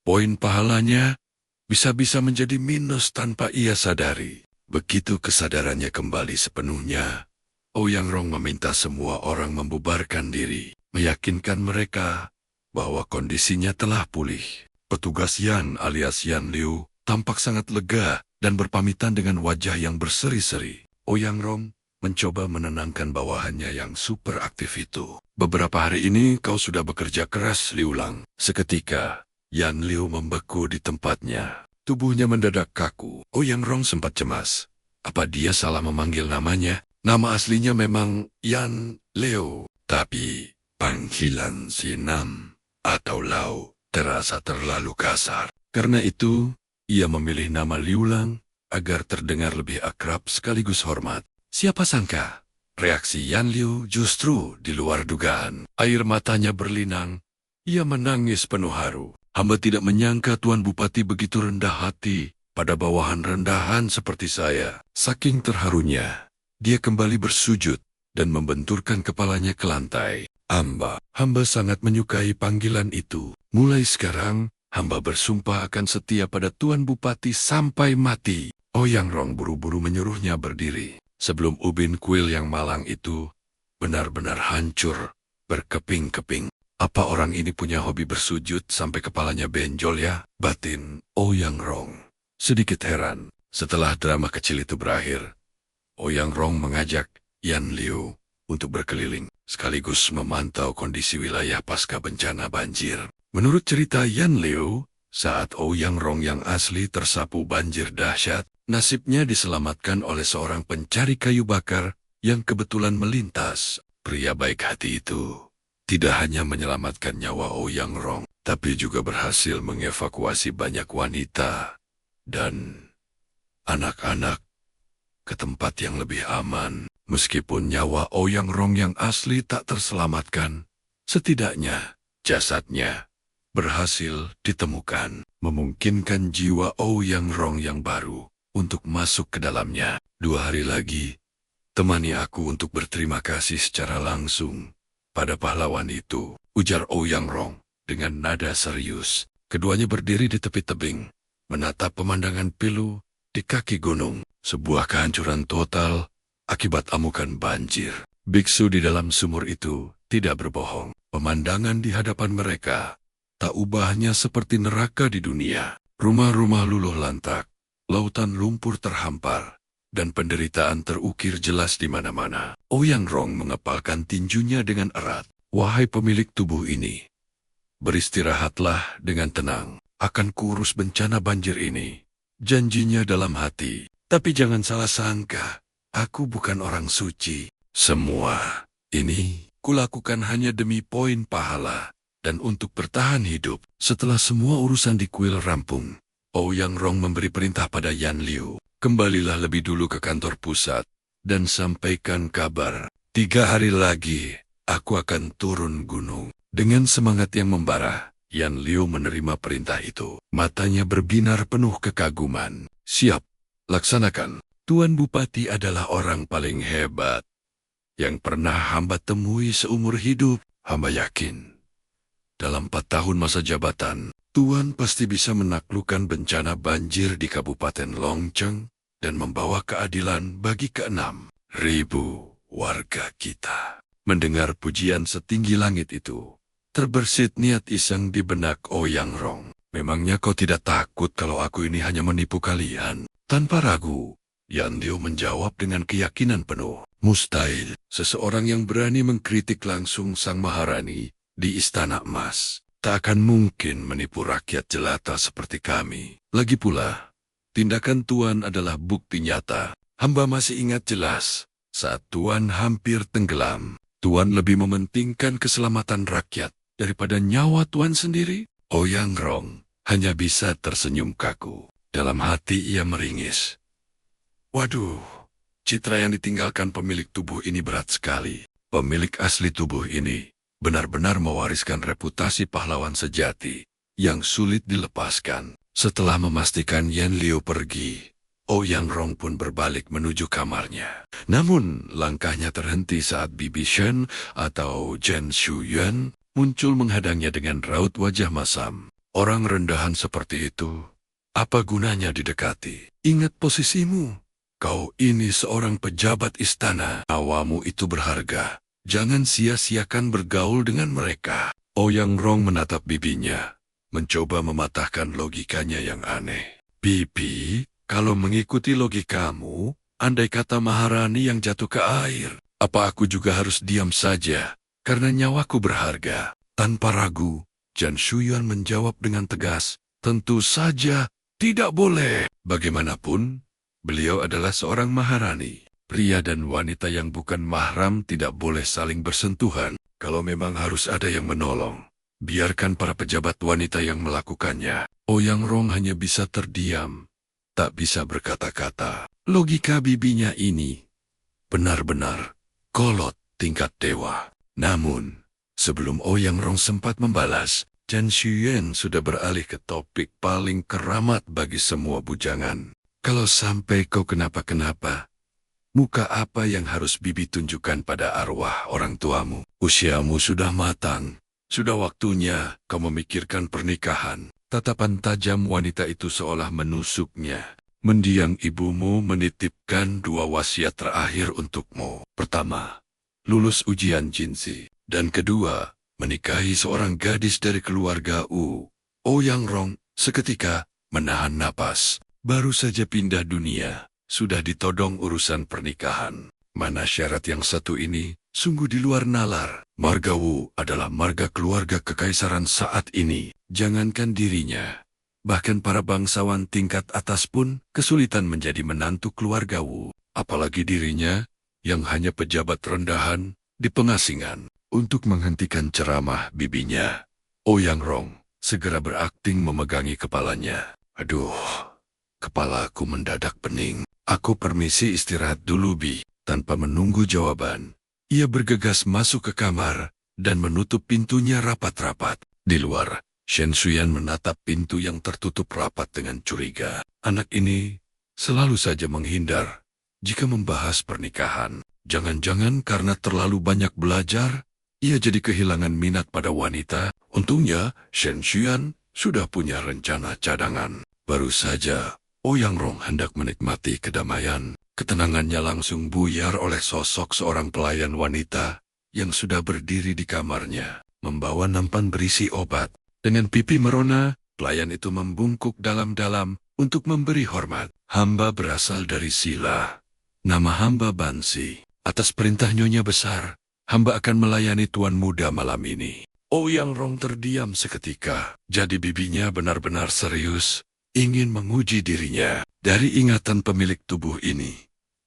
poin pahalanya bisa-bisa menjadi minus tanpa ia sadari. Begitu kesadarannya kembali sepenuhnya, Ouyang Rong meminta semua orang membubarkan diri, meyakinkan mereka bahwa kondisinya telah pulih. Petugas Yan alias Yan Liu tampak sangat lega dan berpamitan dengan wajah yang berseri-seri. Ouyang Rong mencoba menenangkan bawahannya yang super aktif itu. Beberapa hari ini kau sudah bekerja keras, Liu Lang. Seketika, Yan Liu membeku di tempatnya. Tubuhnya mendadak kaku. Ouyang Rong sempat cemas. Apa dia salah memanggil namanya? Nama aslinya memang Yan Liu, tapi panggilan Sinam atau Lau terasa terlalu kasar. Karena itu, ia memilih nama Liu Lang agar terdengar lebih akrab sekaligus hormat. Siapa sangka, reaksi Yan Liu justru di luar dugaan. Air matanya berlinang, ia menangis penuh haru. Hamba tidak menyangka Tuan Bupati begitu rendah hati pada bawahan rendahan seperti saya. Saking terharunya, dia kembali bersujud dan membenturkan kepalanya ke lantai. Hamba sangat menyukai panggilan itu. Mulai sekarang, hamba bersumpah akan setia pada Tuan Bupati sampai mati. Ouyang Rong buru-buru menyuruhnya berdiri. Sebelum ubin kuil yang malang itu benar-benar hancur, berkeping-keping. Apa orang ini punya hobi bersujud sampai kepalanya benjol ya? Batin Ouyang Rong sedikit heran. Setelah drama kecil itu berakhir, Ouyang Rong mengajak Yan Liu untuk berkeliling, sekaligus memantau kondisi wilayah pasca bencana banjir. Menurut cerita Yan Liu, saat Ouyang Rong yang asli tersapu banjir dahsyat, nasibnya diselamatkan oleh seorang pencari kayu bakar yang kebetulan melintas. Pria baik hati itu tidak hanya menyelamatkan nyawa Ouyang Rong, tapi juga berhasil mengevakuasi banyak wanita dan anak-anak ke tempat yang lebih aman. Meskipun nyawa Ouyang Rong yang asli tak terselamatkan, setidaknya jasadnya berhasil ditemukan, memungkinkan jiwa Ouyang Rong yang baru untuk masuk ke dalamnya. 2 hari lagi, temani aku untuk berterima kasih secara langsung pada pahlawan itu, ujar Ouyang Rong dengan nada serius. Keduanya berdiri di tepi tebing, menatap pemandangan pilu di kaki gunung. Sebuah kehancuran total akibat amukan banjir. Biksu di dalam sumur itu tidak berbohong. Pemandangan di hadapan mereka tak ubahnya seperti neraka di dunia. Rumah-rumah luluh lantak, lautan lumpur terhampar, dan penderitaan terukir jelas di mana-mana. Ouyang Rong mengepalkan tinjunya dengan erat. Wahai pemilik tubuh ini, beristirahatlah dengan tenang. Akan kurus bencana banjir ini. Janjinya dalam hati. Tapi jangan salah sangka, aku bukan orang suci. Semua ini kulakukan hanya demi poin pahala dan untuk bertahan hidup. Setelah semua urusan di kuil rampung, Ouyang Rong memberi perintah pada Yan Liu. Kembalilah lebih dulu ke kantor pusat dan sampaikan kabar. 3 hari lagi, aku akan turun gunung. Dengan semangat yang membara, Yan Liu menerima perintah itu. Matanya berbinar penuh kekaguman. Siap, laksanakan. Tuan Bupati adalah orang paling hebat yang pernah hamba temui seumur hidup. Hamba yakin, dalam 4 tahun masa jabatan, Tuan pasti bisa menaklukkan bencana banjir di Kabupaten Longcheng dan membawa keadilan bagi ke-6.000 warga kita. Mendengar pujian setinggi langit itu, terbersit niat iseng di benak Ouyang Rong. Memangnya kau tidak takut kalau aku ini hanya menipu kalian? Tanpa ragu, Yan Liu menjawab dengan keyakinan penuh. Mustahil, seseorang yang berani mengkritik langsung Sang Maharani di Istana Emas tak akan mungkin menipu rakyat jelata seperti kami. Lagi pula, tindakan Tuan adalah bukti nyata. Hamba masih ingat jelas, saat Tuan hampir tenggelam, Tuan lebih mementingkan keselamatan rakyat daripada nyawa Tuan sendiri. Ouyang Rong hanya bisa tersenyum kaku. Dalam hati ia meringis. Waduh, citra yang ditinggalkan pemilik tubuh ini berat sekali. Pemilik asli tubuh ini benar-benar mewariskan reputasi pahlawan sejati yang sulit dilepaskan. Setelah memastikan Yan Liu pergi, Ouyang Rong pun berbalik menuju kamarnya. Namun, langkahnya terhenti saat Bibi Shen atau Zhen Shuyuan muncul menghadangnya dengan raut wajah masam. Orang rendahan seperti itu, apa gunanya didekati? Ingat posisimu. Kau ini seorang pejabat istana. Awamu itu berharga. Jangan sia-siakan bergaul dengan mereka. Ouyang Rong menatap bibinya, mencoba mematahkan logikanya yang aneh. Bibi, kalau mengikuti logikamu, andai kata Maharani yang jatuh ke air, apa aku juga harus diam saja karena nyawaku berharga? Tanpa ragu, Zhen Shuyuan menjawab dengan tegas, tentu saja tidak boleh. Bagaimanapun, beliau adalah seorang Maharani. Pria dan wanita yang bukan mahram tidak boleh saling bersentuhan. Kalau memang harus ada yang menolong, biarkan para pejabat wanita yang melakukannya. Ouyang Rong hanya bisa terdiam, tak bisa berkata-kata. Logika bibinya ini benar-benar kolot tingkat dewa. Namun, sebelum Ouyang Rong sempat membalas, Zhen Shuyuan sudah beralih ke topik paling keramat bagi semua bujangan. Kalau sampai kau kenapa-kenapa, muka apa yang harus bibi tunjukkan pada arwah orang tuamu? Usiamu sudah matang. Sudah waktunya kau memikirkan pernikahan. Tatapan tajam wanita itu seolah menusuknya. Mendiang ibumu menitipkan 2 wasiat terakhir untukmu. Pertama, lulus ujian Jinzi. Dan kedua, menikahi seorang gadis dari keluarga Ouyang Rong. Seketika menahan napas. Baru saja pindah dunia, sudah ditodong urusan pernikahan. Mana syarat yang satu ini sungguh di luar nalar. Marga Wu adalah marga keluarga kekaisaran saat ini. Jangankan dirinya, bahkan para bangsawan tingkat atas pun kesulitan menjadi menantu keluarga Wu. Apalagi dirinya yang hanya pejabat rendahan di pengasingan. Untuk menghentikan ceramah bibinya, Ouyang Rong segera berakting memegangi kepalanya. Aduh, kepalaku mendadak pening. Aku permisi istirahat dulu, Bi. Tanpa menunggu jawaban, ia bergegas masuk ke kamar dan menutup pintunya rapat-rapat. Di luar, Shen Xuyan menatap pintu yang tertutup rapat dengan curiga. Anak ini selalu saja menghindar jika membahas pernikahan. Jangan-jangan karena terlalu banyak belajar, ia jadi kehilangan minat pada wanita. Untungnya, Shen Xuyan sudah punya rencana cadangan. Baru saja, Ouyang Rong hendak menikmati kedamaian. Ketenangannya langsung buyar oleh sosok seorang pelayan wanita yang sudah berdiri di kamarnya, membawa nampan berisi obat. Dengan pipi merona, pelayan itu membungkuk dalam-dalam untuk memberi hormat. Hamba berasal dari Sila. Nama hamba Bansi. Atas perintah Nyonya Besar, hamba akan melayani tuan muda malam ini. Ouyang Rong terdiam seketika. Jadi bibinya benar-benar serius, ingin menguji dirinya. Dari ingatan pemilik tubuh ini,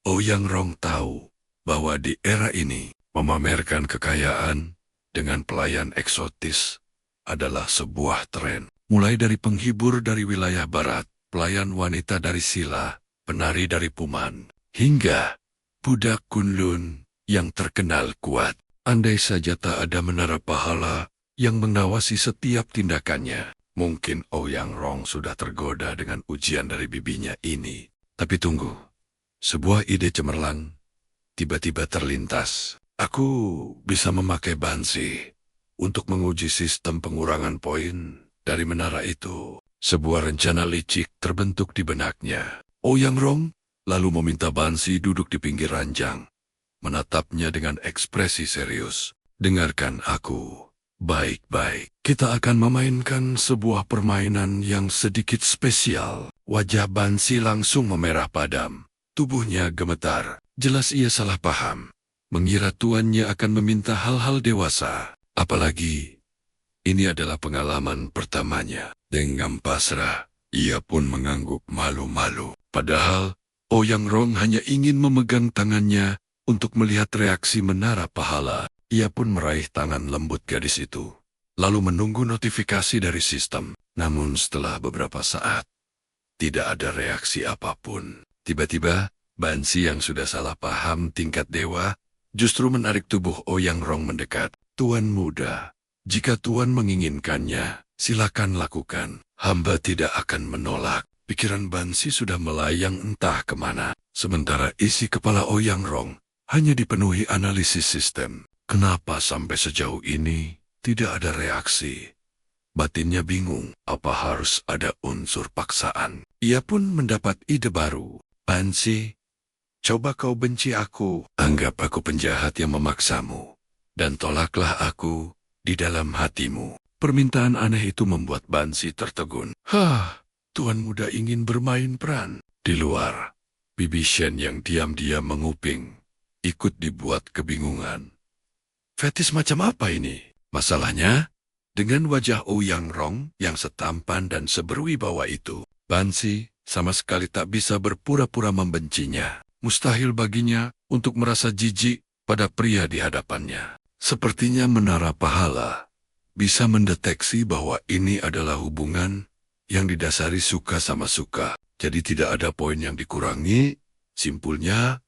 Ouyang Rong tahu bahwa di era ini, memamerkan kekayaan dengan pelayan eksotis adalah sebuah tren. Mulai dari penghibur dari wilayah barat, pelayan wanita dari Sila, penari dari Puman, hingga budak Kunlun yang terkenal kuat. Andai saja tak ada menara pahala yang mengawasi setiap tindakannya, mungkin Ouyang Rong sudah tergoda dengan ujian dari bibinya ini. Tapi tunggu, sebuah ide cemerlang tiba-tiba terlintas. Aku bisa memakai Bansi untuk menguji sistem pengurangan poin dari menara itu. Sebuah rencana licik terbentuk di benaknya. Ouyang Rong lalu meminta Bansi duduk di pinggir ranjang, menatapnya dengan ekspresi serius. Dengarkan aku baik-baik. Kita akan memainkan sebuah permainan yang sedikit spesial. Wajah Bansi langsung memerah padam. Tubuhnya gemetar. Jelas ia salah paham, mengira tuannya akan meminta hal-hal dewasa. Apalagi ini adalah pengalaman pertamanya. Dengan pasrah, ia pun mengangguk malu-malu. Padahal Ouyang Rong hanya ingin memegang tangannya untuk melihat reaksi menara pahala. Ia pun meraih tangan lembut gadis itu, lalu menunggu notifikasi dari sistem. Namun setelah beberapa saat, tidak ada reaksi apapun. Tiba-tiba, Bansi yang sudah salah paham tingkat dewa, justru menarik tubuh Ouyang Rong mendekat. Tuan muda, jika tuan menginginkannya, silakan lakukan. Hamba tidak akan menolak. Pikiran Bansi sudah melayang entah kemana. Sementara isi kepala Ouyang Rong hanya dipenuhi analisis sistem. Kenapa sampai sejauh ini tidak ada reaksi? Batinnya bingung, apa harus ada unsur paksaan? Ia pun mendapat ide baru. Bansi, coba kau benci aku. Anggap aku penjahat yang memaksamu. Dan tolaklah aku di dalam hatimu. Permintaan aneh itu membuat Bansi tertegun. Tuan muda ingin bermain peran. Di luar, Bibi Shen yang diam-diam menguping, ikut dibuat kebingungan. Fetis macam apa ini? Masalahnya, dengan wajah Ouyang Rong yang setampan dan seberwibawa itu, Bansi sama sekali tak bisa berpura-pura membencinya. Mustahil baginya untuk merasa jijik pada pria di hadapannya. Sepertinya menara pahala bisa mendeteksi bahwa ini adalah hubungan yang didasari suka sama suka. Jadi tidak ada poin yang dikurangi. Simpulnya,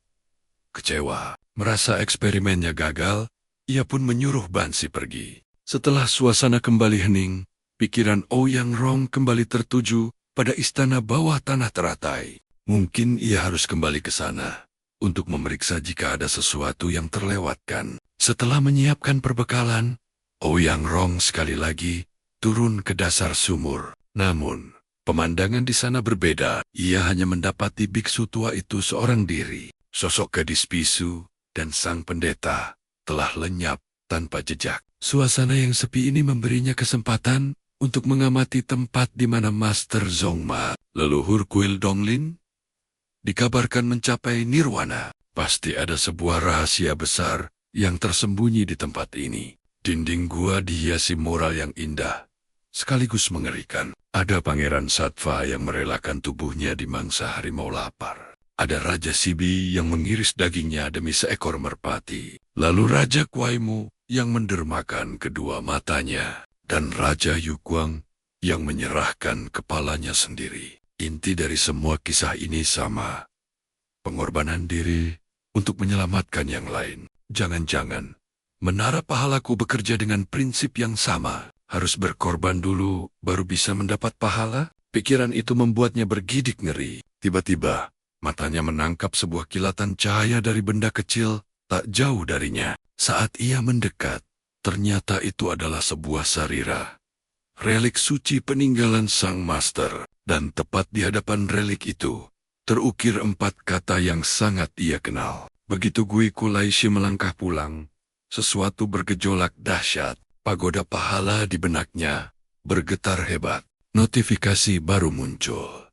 kecewa. Merasa eksperimennya gagal, ia pun menyuruh Bansi pergi. Setelah suasana kembali hening, pikiran Ouyang Rong kembali tertuju pada istana bawah tanah teratai. Mungkin ia harus kembali ke sana untuk memeriksa jika ada sesuatu yang terlewatkan. Setelah menyiapkan perbekalan, Ouyang Rong sekali lagi turun ke dasar sumur. Namun, pemandangan di sana berbeda. Ia hanya mendapati biksu tua itu seorang diri. Sosok gadis bisu dan sang pendeta telah lenyap tanpa jejak. Suasana yang sepi ini memberinya kesempatan untuk mengamati tempat di mana Master Zongma, leluhur kuil Donglin, dikabarkan mencapai nirwana. Pasti ada sebuah rahasia besar yang tersembunyi di tempat ini. Dinding gua dihiasi mural yang indah, sekaligus mengerikan. Ada Pangeran Satva yang merelakan tubuhnya dimangsa harimau lapar. Ada Raja Sibi yang mengiris dagingnya demi seekor merpati. Lalu Raja Kuaimu yang mendermakan kedua matanya. Dan Raja Yuguang yang menyerahkan kepalanya sendiri. Inti dari semua kisah ini sama. Pengorbanan diri untuk menyelamatkan yang lain. Jangan-jangan menara pahalaku bekerja dengan prinsip yang sama. Harus berkorban dulu baru bisa mendapat pahala? Pikiran itu membuatnya bergidik ngeri. Tiba-tiba, matanya menangkap sebuah kilatan cahaya dari benda kecil tak jauh darinya. Saat ia mendekat, ternyata itu adalah sebuah sarira. Relik suci peninggalan sang master. Dan tepat di hadapan relik itu, terukir 4 kata yang sangat ia kenal. Begitu Gui Kulaishi melangkah pulang, sesuatu bergejolak dahsyat. Pagoda pahala di benaknya bergetar hebat. Notifikasi baru muncul.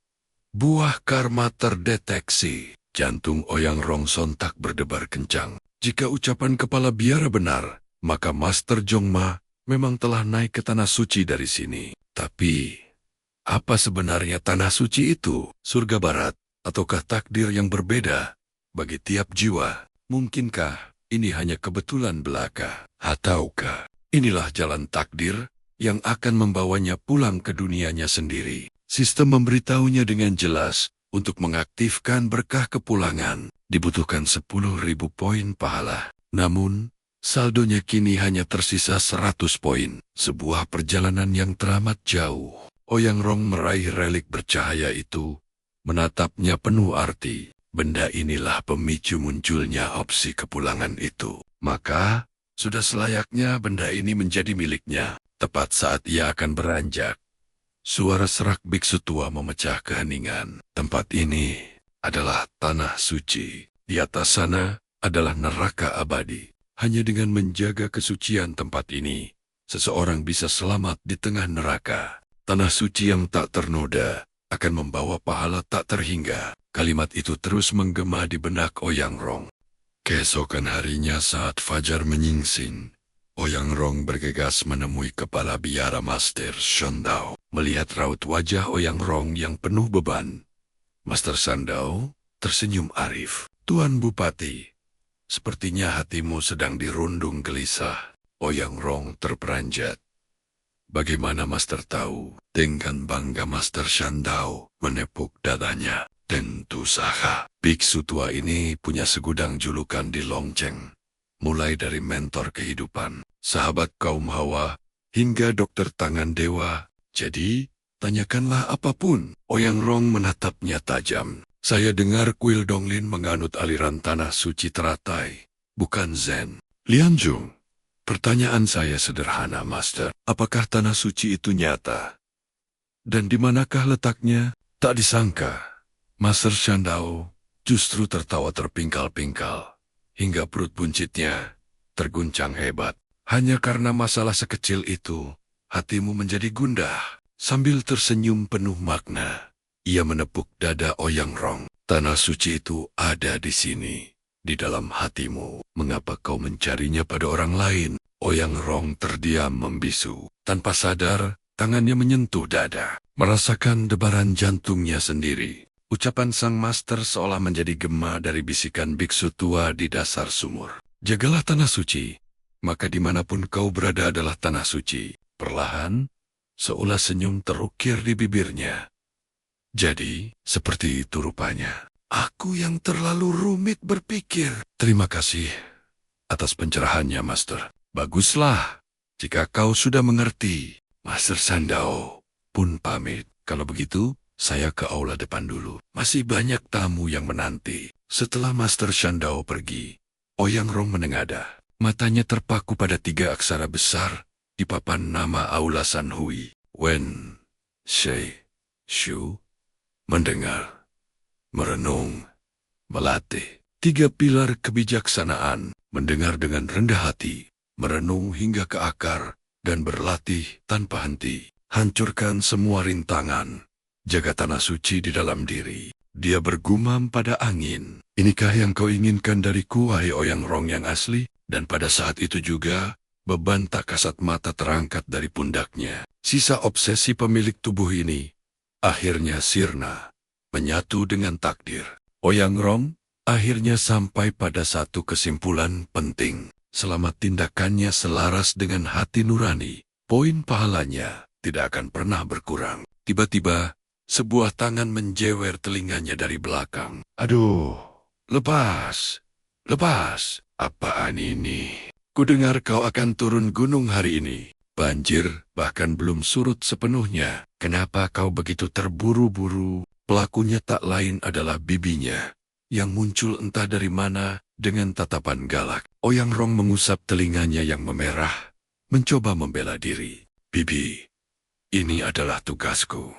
Buah karma terdeteksi. Jantung Oyang Rong sontak berdebar kencang. Jika ucapan kepala biara benar, maka Master Zongma memang telah naik ke tanah suci dari sini. Tapi, apa sebenarnya tanah suci itu? Surga barat, ataukah takdir yang berbeda bagi tiap jiwa? Mungkinkah ini hanya kebetulan belaka? Ataukah inilah jalan takdir yang akan membawanya pulang ke dunianya sendiri? Sistem memberitahunya dengan jelas, untuk mengaktifkan berkah kepulangan, dibutuhkan 10.000 poin pahala. Namun, saldonya kini hanya tersisa 100 poin. Sebuah perjalanan yang teramat jauh. Oyang Rong meraih relik bercahaya itu, menatapnya penuh arti. Benda inilah pemicu munculnya opsi kepulangan itu. Maka, sudah selayaknya benda ini menjadi miliknya. Tepat saat ia akan beranjak, suara serak biksu tua memecah keheningan. Tempat ini adalah tanah suci. Di atas sana adalah neraka abadi. Hanya dengan menjaga kesucian tempat ini, seseorang bisa selamat di tengah neraka. Tanah suci yang tak ternoda akan membawa pahala tak terhingga. Kalimat itu terus menggema di benak Oyang Rong. Keesokan harinya saat fajar menyingsing, Oyang Rong bergegas menemui kepala biara Master Shandao. Melihat raut wajah Oyang Rong yang penuh beban, Master Shandao tersenyum arif. Tuan Bupati, sepertinya hatimu sedang dirundung gelisah. Oyang Rong terperanjat. Bagaimana Master tahu? Dengan bangga Master Shandao menepuk dadanya. Tentu saja, biksu tua ini punya segudang julukan di Longcheng. Mulai dari mentor kehidupan, sahabat kaum hawa, hingga dokter tangan dewa. Jadi, tanyakanlah apapun. Oyang Rong menatapnya tajam. Saya dengar kuil Donglin menganut aliran tanah suci teratai, bukan Zen. Lianjung, pertanyaan saya sederhana, Master. Apakah tanah suci itu nyata? Dan di manakah letaknya? Tak disangka, Master Shandao justru tertawa terpingkal-pingkal, hingga perut buncitnya terguncang hebat. Hanya karena masalah sekecil itu, hatimu menjadi gundah. Sambil tersenyum penuh makna, ia menepuk dada Oyang Rong. Tanah suci itu ada di sini, di dalam hatimu. Mengapa kau mencarinya pada orang lain? Oyang Rong terdiam membisu. Tanpa sadar, tangannya menyentuh dada, merasakan debaran jantungnya sendiri. Ucapan sang master seolah menjadi gema dari bisikan biksu tua di dasar sumur. Jagalah tanah suci, maka dimanapun kau berada adalah tanah suci. Perlahan, seolah senyum terukir di bibirnya. Jadi, seperti itu rupanya. Aku yang terlalu rumit berpikir. Terima kasih atas pencerahannya, Master. Baguslah, jika kau sudah mengerti. Master Shandao pun pamit. Kalau begitu, saya ke aula depan dulu. Masih banyak tamu yang menanti. Setelah Master Shandao pergi, Oyang Rong menengadah. Matanya terpaku pada 3 aksara besar di papan nama aula Sanhui. Wen, Shei, Shu. Mendengar, merenung, melatih. 3 pilar kebijaksanaan. Mendengar dengan rendah hati, merenung hingga ke akar, dan berlatih tanpa henti. Hancurkan semua rintangan. Jaga tanah suci di dalam diri. Dia bergumam pada angin. Inikah yang kau inginkan dariku, wahai Oyang Rong yang asli? Dan pada saat itu juga, beban tak kasat mata terangkat dari pundaknya. Sisa obsesi pemilik tubuh ini akhirnya sirna, menyatu dengan takdir. Oyang Rong akhirnya sampai pada satu kesimpulan penting. Selama tindakannya selaras dengan hati nurani, poin pahalanya tidak akan pernah berkurang. Tiba-tiba, sebuah tangan menjewer telinganya dari belakang. Aduh, lepas, lepas, apaan ini? Kudengar kau akan turun gunung hari ini. Banjir bahkan belum surut sepenuhnya. Kenapa kau begitu terburu-buru? Pelakunya tak lain adalah bibinya, yang muncul entah dari mana dengan tatapan galak. Oyang Rong mengusap telinganya yang memerah, mencoba membela diri. Bibi, ini adalah tugasku.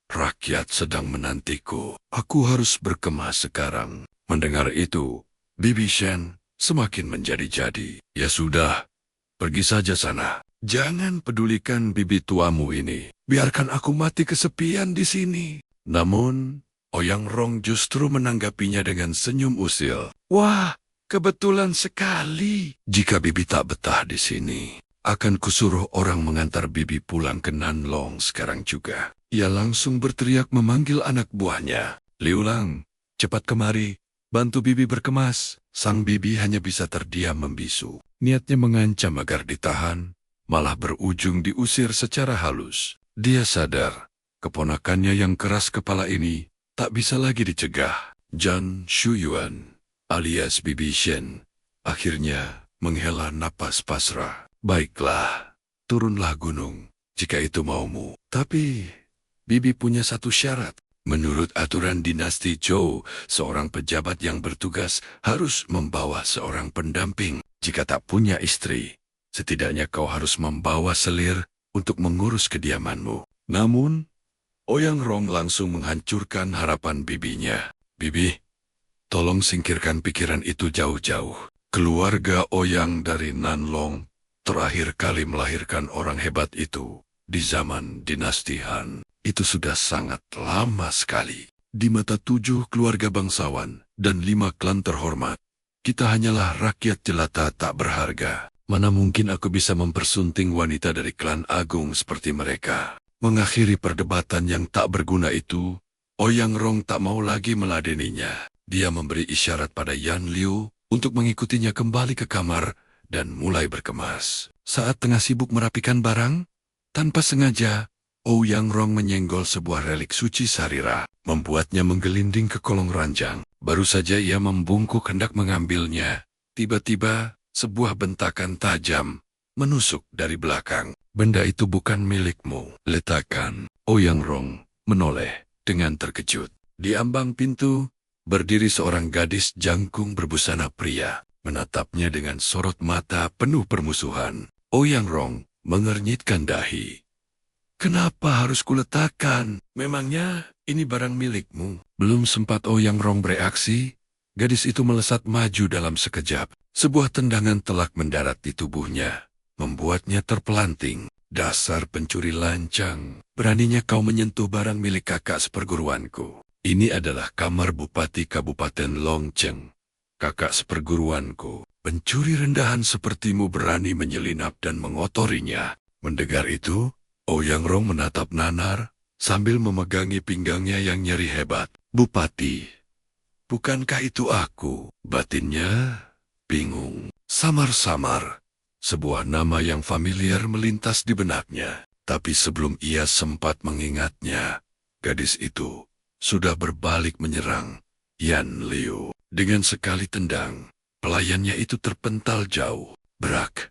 Rakyat sedang menantiku. Aku harus berkemas sekarang. Mendengar itu, Bibi Shen semakin menjadi-jadi. Ya sudah, pergi saja sana. Jangan pedulikan bibi tuamu ini. Biarkan aku mati kesepian di sini. Namun, Oyang Rong justru menanggapinya dengan senyum usil. Wah, kebetulan sekali. Jika bibi tak betah di sini, akan kusuruh orang mengantar bibi pulang ke Nanlong sekarang juga. Ia langsung berteriak memanggil anak buahnya. Liu Lang, cepat kemari, bantu bibi berkemas. Sang bibi hanya bisa terdiam membisu. Niatnya mengancam agar ditahan, malah berujung diusir secara halus. Dia sadar, keponakannya yang keras kepala ini tak bisa lagi dicegah. Zhan Shuyuan, alias Bibi Shen, akhirnya menghela napas pasrah. Baiklah, turunlah gunung, jika itu maumu. Tapi, Bibi punya satu syarat. Menurut aturan dinasti Zhou, seorang pejabat yang bertugas harus membawa seorang pendamping. Jika tak punya istri, setidaknya kau harus membawa selir untuk mengurus kediamanmu. Namun, Oyang Rong langsung menghancurkan harapan bibinya. Bibi, tolong singkirkan pikiran itu jauh-jauh. Keluarga Oyang dari Nanlong terakhir kali melahirkan orang hebat itu di zaman dinasti Han. Itu sudah sangat lama sekali. Di mata 7 keluarga bangsawan dan 5 klan terhormat, kita hanyalah rakyat jelata tak berharga. Mana mungkin aku bisa mempersunting wanita dari klan agung seperti mereka. Mengakhiri perdebatan yang tak berguna itu, Oyang Rong tak mau lagi meladeninya. Dia memberi isyarat pada Yan Liu untuk mengikutinya kembali ke kamar dan mulai berkemas. Saat tengah sibuk merapikan barang, tanpa sengaja, Oyang Rong menyenggol sebuah relik suci Sarira, membuatnya menggelinding ke kolong ranjang. Baru saja ia membungkuk hendak mengambilnya, tiba-tiba sebuah bentakan tajam menusuk dari belakang. Benda itu bukan milikmu. Letakkan. Oyang Rong menoleh dengan terkejut. Di ambang pintu, berdiri seorang gadis jangkung berbusana pria, menatapnya dengan sorot mata penuh permusuhan. Oyang Rong mengernyitkan dahi. Kenapa harus kuletakkan? Memangnya ini barang milikmu? Belum sempat Oyang Rong bereaksi, gadis itu melesat maju dalam sekejap. Sebuah tendangan telak mendarat di tubuhnya, membuatnya terpelanting. Dasar pencuri lancang, beraninya kau menyentuh barang milik kakak seperguruanku. Ini adalah kamar Bupati Kabupaten Longcheng, kakak seperguruanku. Pencuri rendahan sepertimu berani menyelinap dan mengotorinya. Mendengar itu, Oyang Rong menatap nanar sambil memegangi pinggangnya yang nyeri hebat. Bupati, bukankah itu aku? Batinnya bingung. Samar-samar, sebuah nama yang familiar melintas di benaknya. Tapi sebelum ia sempat mengingatnya, gadis itu sudah berbalik menyerang Yan Liu. Dengan sekali tendang, pelayannya itu terpental jauh. Brak.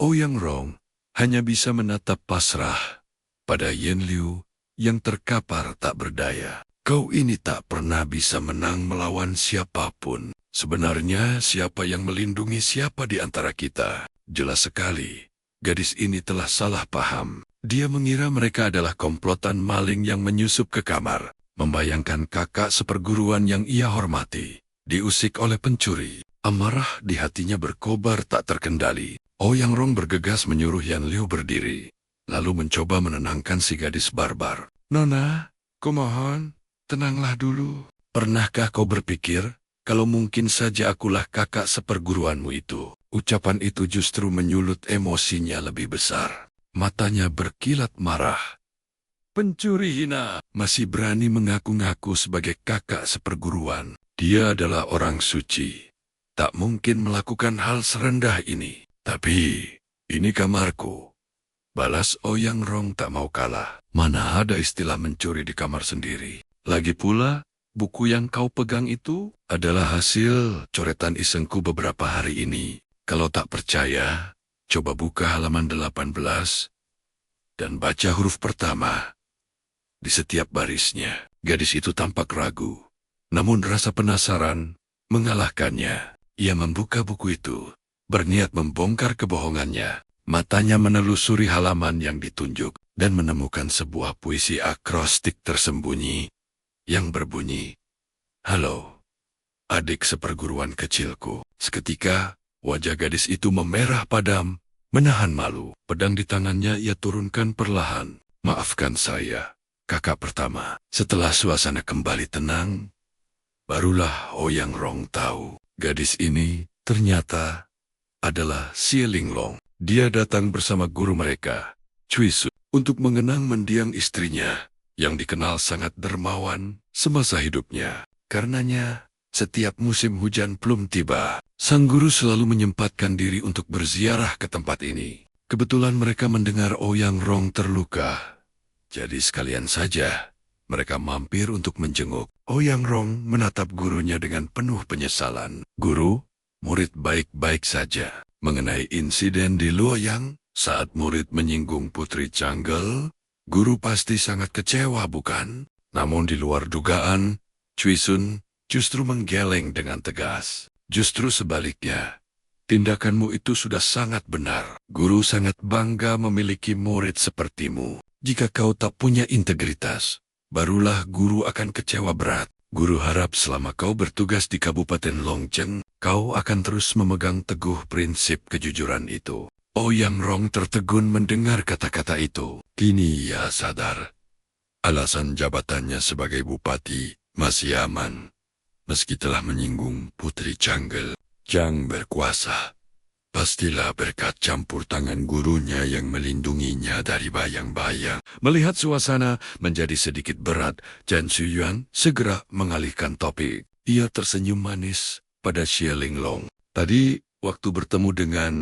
Oyang Rong hanya bisa menatap pasrah pada Yan Liu yang terkapar tak berdaya. Kau ini tak pernah bisa menang melawan siapapun. Sebenarnya siapa yang melindungi siapa di antara kita? Jelas sekali, gadis ini telah salah paham. Dia mengira mereka adalah komplotan maling yang menyusup ke kamar, membayangkan kakak seperguruan yang ia hormati diusik oleh pencuri. Amarah di hatinya berkobar tak terkendali. Ouyang Rong bergegas menyuruh Yan Liu berdiri, lalu mencoba menenangkan si gadis barbar. Nona, kumohon, tenanglah dulu. Pernahkah kau berpikir, kalau mungkin saja akulah kakak seperguruanmu itu? Ucapan itu justru menyulut emosinya lebih besar. Matanya berkilat marah. Pencuri hina, masih berani mengaku-ngaku sebagai kakak seperguruan. Dia adalah orang suci. Tak mungkin melakukan hal serendah ini. Tapi, ini kamarku. Balas Ouyang Rong tak mau kalah. Mana ada istilah mencuri di kamar sendiri. Lagi pula, buku yang kau pegang itu adalah hasil coretan isengku beberapa hari ini. Kalau tak percaya, coba buka halaman 18 dan baca huruf pertama. Di setiap barisnya, gadis itu tampak ragu. Namun rasa penasaran mengalahkannya. Ia membuka buku itu, berniat membongkar kebohongannya. Matanya menelusuri halaman yang ditunjuk dan menemukan sebuah puisi akrostik tersembunyi yang berbunyi, "Halo, adik seperguruan kecilku." Seketika, wajah gadis itu memerah padam, menahan malu. Pedang di tangannya ia turunkan perlahan. "Maafkan saya, kakak pertama." Setelah suasana kembali tenang, barulah Ouyang Rong tahu. Gadis ini ternyata adalah Xie Linglong. Dia datang bersama guru mereka, Cui Su, untuk mengenang mendiang istrinya, yang dikenal sangat dermawan semasa hidupnya. Karenanya, setiap musim hujan belum tiba, sang guru selalu menyempatkan diri untuk berziarah ke tempat ini. Kebetulan mereka mendengar Ouyang Rong terluka, jadi sekalian saja mereka mampir untuk menjenguk. Ouyang Rong menatap gurunya dengan penuh penyesalan. "Guru, murid baik-baik saja." Mengenai insiden di Luoyang, saat murid menyinggung Putri Changgel, guru pasti sangat kecewa, bukan? Namun di luar dugaan, Cui Sun justru menggeleng dengan tegas. "Justru sebaliknya, tindakanmu itu sudah sangat benar. Guru sangat bangga memiliki murid sepertimu. Jika kau tak punya integritas, barulah guru akan kecewa berat. Guru harap selama kau bertugas di Kabupaten Longcheng, kau akan terus memegang teguh prinsip kejujuran itu." Ouyang Rong tertegun mendengar kata-kata itu. Kini ia sadar, alasan jabatannya sebagai bupati masih aman. Meski telah menyinggung Putri Changgel, Chang berkuasa. Pastilah berkat campur tangan gurunya yang melindunginya dari bayang-bayang. Melihat suasana menjadi sedikit berat, Chen Shuyuan segera mengalihkan topik. Ia tersenyum manis pada Xie Linglong. "Tadi, waktu bertemu dengan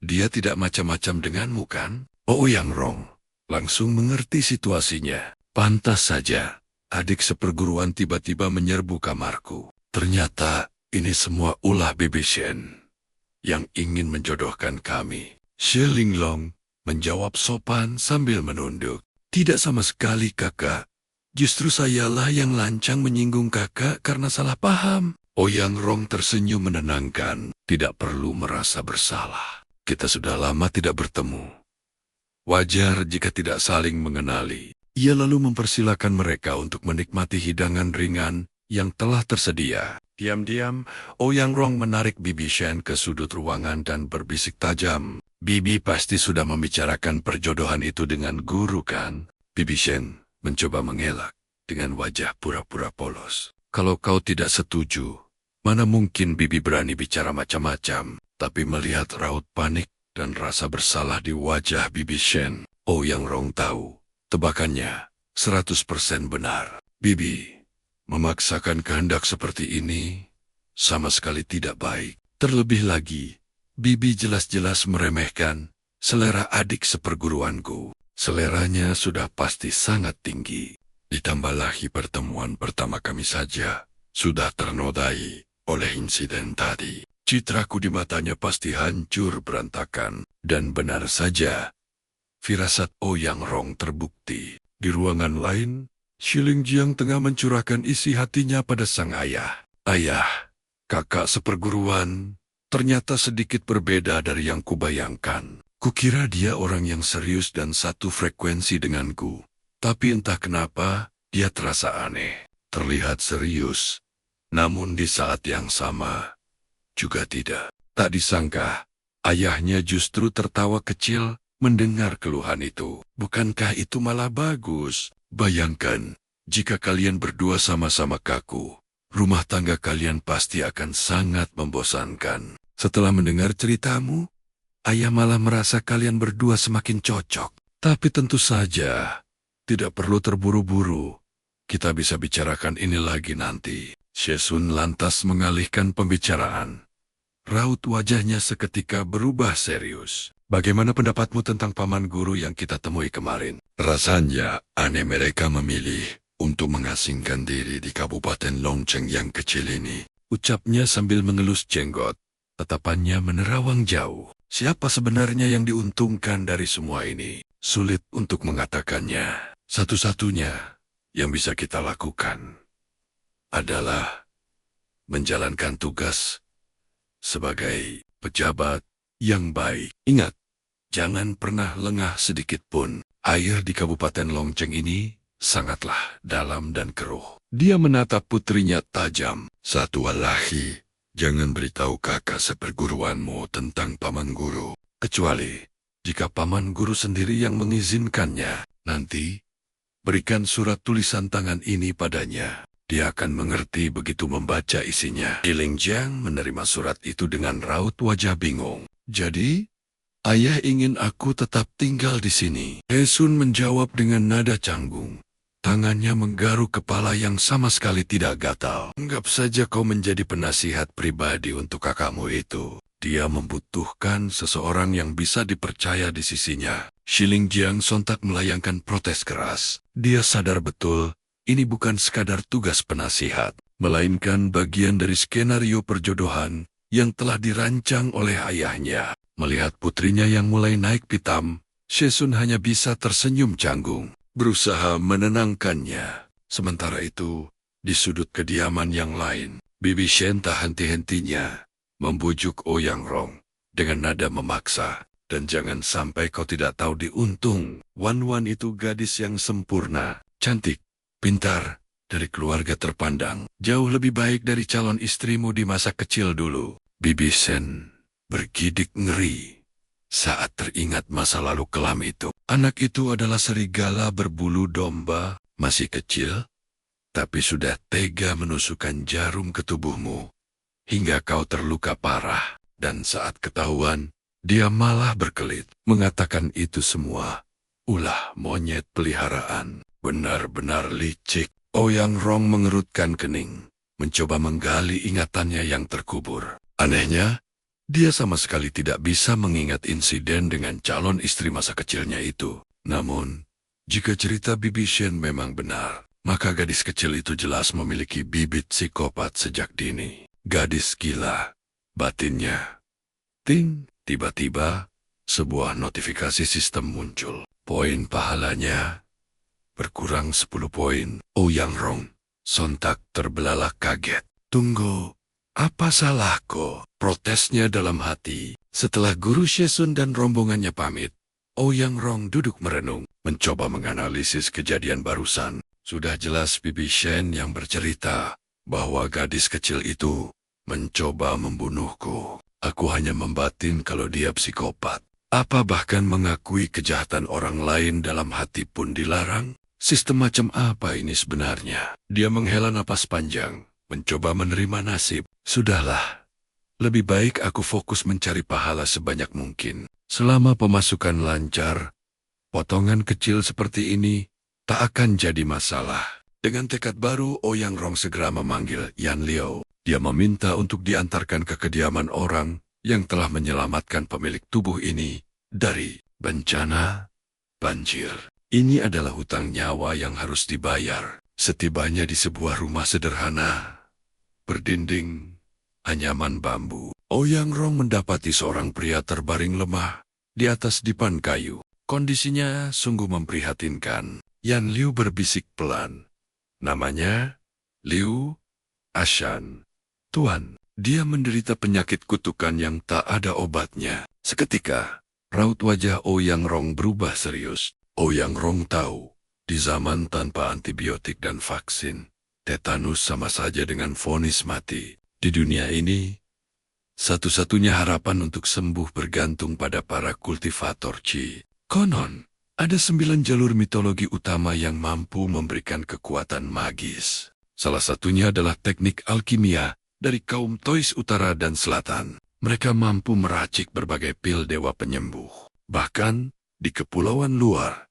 dia tidak macam-macam denganmu, kan?" Ouyang Rong langsung mengerti situasinya. Pantas saja, adik seperguruan tiba-tiba menyerbu kamarku. Ternyata ini semua ulah Bibi Shen yang ingin menjodohkan kami. Xie Linglong menjawab sopan sambil menunduk. "Tidak sama sekali, kakak. Justru sayalah yang lancang menyinggung kakak karena salah paham." Ouyang Rong tersenyum menenangkan. "Tidak perlu merasa bersalah. Kita sudah lama tidak bertemu. Wajar jika tidak saling mengenali." Ia lalu mempersilakan mereka untuk menikmati hidangan ringan yang telah tersedia. Diam-diam, Ouyang Rong menarik Bibi Shen ke sudut ruangan dan berbisik tajam. "Bibi pasti sudah membicarakan perjodohan itu dengan guru, kan?" Bibi Shen mencoba mengelak dengan wajah pura-pura polos. "Kalau kau tidak setuju, mana mungkin Bibi berani bicara macam-macam." Tapi melihat raut panik dan rasa bersalah di wajah Bibi Shen, Ouyang Rong tahu tebakannya 100% benar. Bibi memaksakan kehendak seperti ini sama sekali tidak baik. Terlebih lagi, Bibi jelas-jelas meremehkan selera adik seperguruanku. Seleranya sudah pasti sangat tinggi. Ditambah lagi pertemuan pertama kami saja sudah ternodai oleh insiden tadi. Citraku di matanya pasti hancur berantakan. Dan benar saja, firasat Ouyang Rong terbukti. Di ruangan lain, Xie Lingjiang tengah mencurahkan isi hatinya pada sang ayah. "Ayah, kakak seperguruan ternyata sedikit berbeda dari yang kubayangkan. Kukira dia orang yang serius dan satu frekuensi denganku. Tapi entah kenapa, dia terasa aneh. Terlihat serius, Namun di saat yang sama, juga tidak. Tak disangka, ayahnya justru tertawa kecil mendengar keluhan itu. Bukankah itu malah bagus? Bayangkan, jika kalian berdua sama-sama kaku, rumah tangga kalian pasti akan sangat membosankan. Setelah mendengar ceritamu, ayah malah merasa kalian berdua semakin cocok. Tapi tentu saja, tidak perlu terburu-buru. Kita bisa bicarakan ini lagi nanti. Shesun lantas mengalihkan pembicaraan. Raut wajahnya seketika berubah serius. Bagaimana pendapatmu tentang paman guru yang kita temui kemarin? Rasanya aneh mereka memilih untuk mengasingkan diri di Kabupaten Longcheng yang kecil ini. Ucapnya sambil mengelus jenggot. Tatapannya menerawang jauh. Siapa sebenarnya yang diuntungkan dari semua ini? Sulit untuk mengatakannya. Satu-satunya yang bisa kita lakukan adalah menjalankan tugas sebagai pejabat yang baik. Ingat, jangan pernah lengah sedikit pun. Air di Kabupaten Longcheng ini sangatlah dalam dan keruh. Dia menatap putrinya tajam. Satu Allahi, jangan beritahu kakak seperguruanmu tentang paman guru. Kecuali jika paman guru sendiri yang mengizinkannya. Nanti, berikan surat tulisan tangan ini padanya. Dia akan mengerti begitu membaca isinya. Ling Jiang menerima surat itu dengan raut wajah bingung. Jadi, ayah ingin aku tetap tinggal di sini. Hesun menjawab dengan nada canggung. Tangannya menggaruk kepala yang sama sekali tidak gatal. Anggap saja kau menjadi penasihat pribadi untuk kakakmu itu. Dia membutuhkan seseorang yang bisa dipercaya di sisinya. Ling Jiang sontak melayangkan protes keras. Dia sadar betul, ini bukan sekadar tugas penasihat, melainkan bagian dari skenario perjodohan yang telah dirancang oleh ayahnya. Melihat putrinya yang mulai naik pitam, Shesun hanya bisa tersenyum canggung, berusaha menenangkannya. Sementara itu, di sudut kediaman yang lain, Bibi Shen tak henti-hentinya membujuk Ouyang Rong dengan nada memaksa. Dan jangan sampai kau tidak tahu diuntung. Wan Wan itu gadis yang sempurna, cantik, pintar, dari keluarga terpandang. Jauh lebih baik dari calon istrimu di masa kecil dulu. Bibi Shen bergidik ngeri saat teringat masa lalu kelam itu. Anak itu adalah serigala berbulu domba, masih kecil, tapi sudah tega menusukkan jarum ke tubuhmu, hingga kau terluka parah. Dan saat ketahuan, dia malah berkelit, mengatakan itu semua ulah monyet peliharaan. Benar-benar licik. Ouyang Rong mengerutkan kening, mencoba menggali ingatannya yang terkubur. Anehnya, dia sama sekali tidak bisa mengingat insiden dengan calon istri masa kecilnya itu. Namun, jika cerita Bibi Shen memang benar, maka gadis kecil itu jelas memiliki bibit psikopat sejak dini. Gadis gila, batinnya. Ting, tiba-tiba, sebuah notifikasi sistem muncul. Poin pahalanya berkurang 10 poin. Ouyang Rong sontak terbelalak kaget. Tunggu, apa salahku? Protesnya dalam hati. Setelah guru Shesun dan rombongannya pamit, Ouyang Rong duduk merenung, mencoba menganalisis kejadian barusan. Sudah jelas Bibi Shen yang bercerita bahwa gadis kecil itu mencoba membunuhku. Aku hanya membatin kalau dia psikopat. Apa bahkan mengakui kejahatan orang lain dalam hati pun dilarang? Sistem macam apa ini sebenarnya? Dia menghela napas panjang, mencoba menerima nasib. Sudahlah, lebih baik aku fokus mencari pahala sebanyak mungkin. Selama pemasukan lancar, potongan kecil seperti ini tak akan jadi masalah. Dengan tekad baru, Ouyang Rong segera memanggil Yan Liao. Dia meminta untuk diantarkan ke kediaman orang yang telah menyelamatkan pemilik tubuh ini dari bencana banjir. Ini adalah hutang nyawa yang harus dibayar. Setibanya di sebuah rumah sederhana, berdinding anyaman bambu, Ouyang Rong mendapati seorang pria terbaring lemah di atas dipan kayu. Kondisinya sungguh memprihatinkan. Yan Liu berbisik pelan. Namanya Liu Ashan. Tuan, dia menderita penyakit kutukan yang tak ada obatnya. Seketika, raut wajah Ouyang Rong berubah serius. Ouyang Rong tahu, di zaman tanpa antibiotik dan vaksin, Tetanus sama saja dengan vonis mati. Di dunia ini, satu-satunya harapan untuk sembuh bergantung pada para kultivator Qi. Konon, ada 9 jalur mitologi utama yang mampu memberikan kekuatan magis. Salah satunya adalah teknik alkimia dari kaum Tois Utara dan Selatan. Mereka mampu meracik berbagai pil dewa penyembuh. Bahkan, di kepulauan luar,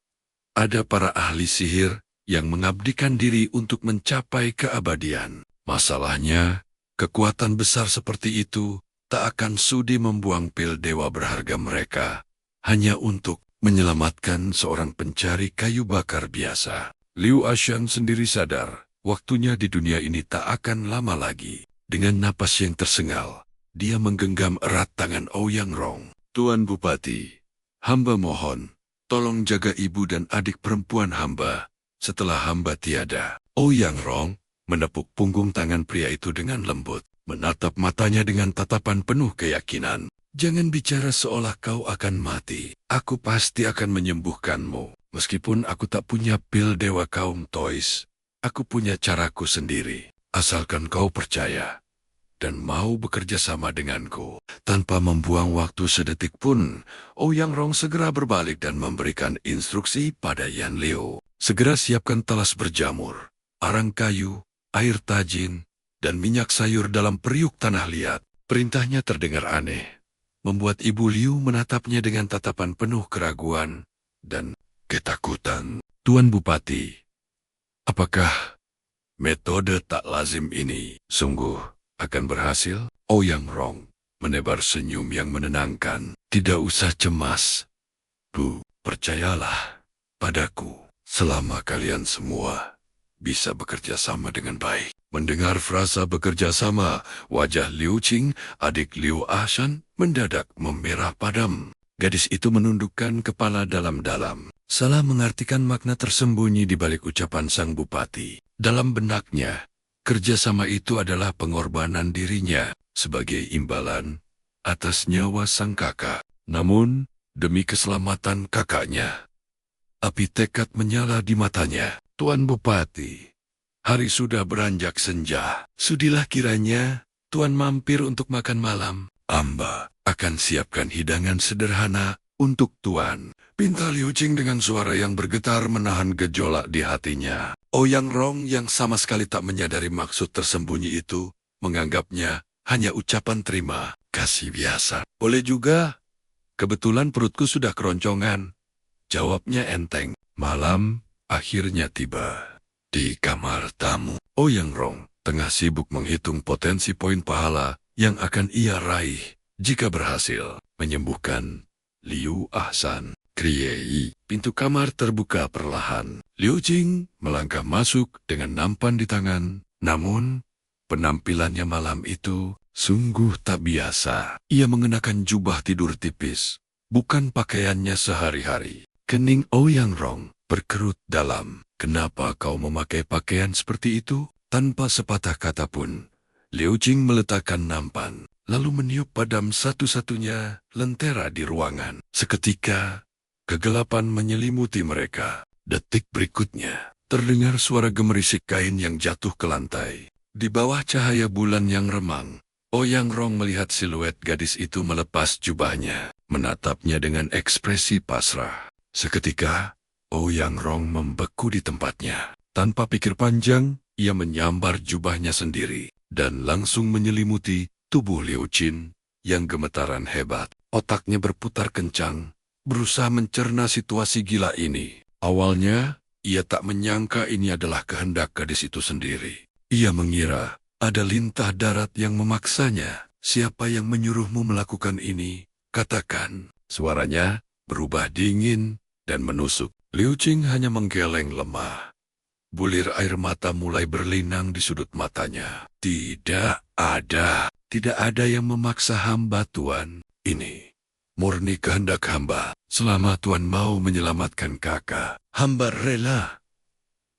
ada para ahli sihir yang mengabdikan diri untuk mencapai keabadian. Masalahnya, kekuatan besar seperti itu tak akan sudi membuang pil dewa berharga mereka hanya untuk menyelamatkan seorang pencari kayu bakar biasa. Liu Ashan sendiri sadar, waktunya di dunia ini tak akan lama lagi. Dengan napas yang tersengal, dia menggenggam erat tangan Ouyang Rong. Tuan Bupati, hamba mohon, tolong jaga ibu dan adik perempuan hamba setelah hamba tiada. Ouyang Rong menepuk punggung tangan pria itu dengan lembut, menatap matanya dengan tatapan penuh keyakinan. Jangan bicara seolah kau akan mati. Aku pasti akan menyembuhkanmu. Meskipun aku tak punya pil dewa kaum Tois, aku punya caraku sendiri. Asalkan kau percaya dan mau bekerja sama denganku. Tanpa membuang waktu sedetik pun, Ouyang Rong segera berbalik dan memberikan instruksi pada Yan Liu. Segera siapkan talas berjamur, arang kayu, air tajin, dan minyak sayur dalam periuk tanah liat. Perintahnya terdengar aneh, membuat Ibu Liu menatapnya dengan tatapan penuh keraguan dan ketakutan. Tuan Bupati, apakah metode tak lazim ini sungguh akan berhasil? Ouyang Rong menebar senyum yang menenangkan. Tidak usah cemas, Bu. Percayalah padaku. Selama kalian semua bisa bekerja sama dengan baik. Mendengar frasa bekerja sama, wajah Liu Qing, adik Liu Ashan, mendadak memerah padam. Gadis itu menundukkan kepala dalam-dalam. Salah mengartikan makna tersembunyi di balik ucapan sang bupati. Dalam benaknya, kerjasama itu adalah pengorbanan dirinya sebagai imbalan atas nyawa sang kakak. Namun, demi keselamatan kakaknya, api tekad menyala di matanya. Tuan Bupati, hari sudah beranjak senja. Sudilah kiranya Tuan mampir untuk makan malam. Amba akan siapkan hidangan sederhana untuk Tuan. Pinta Liu Qing dengan suara yang bergetar menahan gejolak di hatinya. Ouyang Rong yang sama sekali tak menyadari maksud tersembunyi itu, menganggapnya hanya ucapan terima kasih biasa. Boleh juga. Kebetulan perutku sudah keroncongan. Jawabnya enteng. Malam akhirnya tiba. Di kamar tamu, Ouyang Rong tengah sibuk menghitung potensi poin pahala yang akan ia raih jika berhasil menyembuhkan Liu Ahsan. Kriei, pintu kamar terbuka perlahan. Liu Qing melangkah masuk dengan nampan di tangan. Namun, penampilannya malam itu sungguh tak biasa. Ia mengenakan jubah tidur tipis, bukan pakaiannya sehari-hari. Kening Ouyang Rong berkerut dalam. Kenapa kau memakai pakaian seperti itu? Tanpa sepatah kata pun, Liu Qing meletakkan nampan, lalu meniup padam satu-satunya lentera di ruangan. Seketika, kegelapan menyelimuti mereka. Detik berikutnya, terdengar suara gemerisik kain yang jatuh ke lantai. Di bawah cahaya bulan yang remang, Ouyang Rong melihat siluet gadis itu melepas jubahnya, menatapnya dengan ekspresi pasrah. Seketika, Ouyang Rong membeku di tempatnya. Tanpa pikir panjang, ia menyambar jubahnya sendiri dan langsung menyelimuti tubuh Liu Qing yang gemetaran hebat. Otaknya berputar kencang, berusaha mencerna situasi gila ini. Awalnya, ia tak menyangka ini adalah kehendak gadis itu sendiri. Ia mengira ada lintah darat yang memaksanya. Siapa yang menyuruhmu melakukan ini? Katakan. Suaranya berubah dingin dan menusuk. Liu Qing hanya menggeleng lemah. Bulir air mata mulai berlinang di sudut matanya. Tidak ada yang memaksa hamba, Tuan. Ini murni kehendak hamba. Selama Tuan mau menyelamatkan kakak, hamba rela.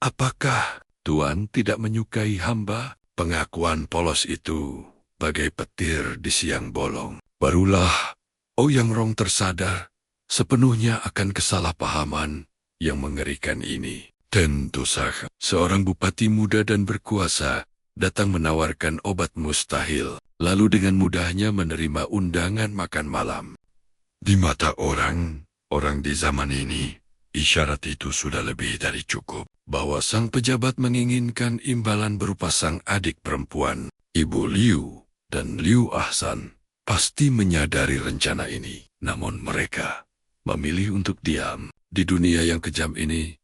Apakah Tuan tidak menyukai hamba? Pengakuan polos itu bagai petir di siang bolong. Barulah Ouyang Rong tersadar sepenuhnya akan kesalahpahaman yang mengerikan ini. Tentu saja, seorang bupati muda dan berkuasa datang menawarkan obat mustahil, lalu dengan mudahnya menerima undangan makan malam. Di mata orang di zaman ini, isyarat itu sudah lebih dari cukup, bahwa sang pejabat menginginkan imbalan berupa sang adik perempuan, Ibu Liu dan Liu Ahsan, pasti menyadari rencana ini. Namun mereka memilih untuk diam. Di dunia yang kejam ini,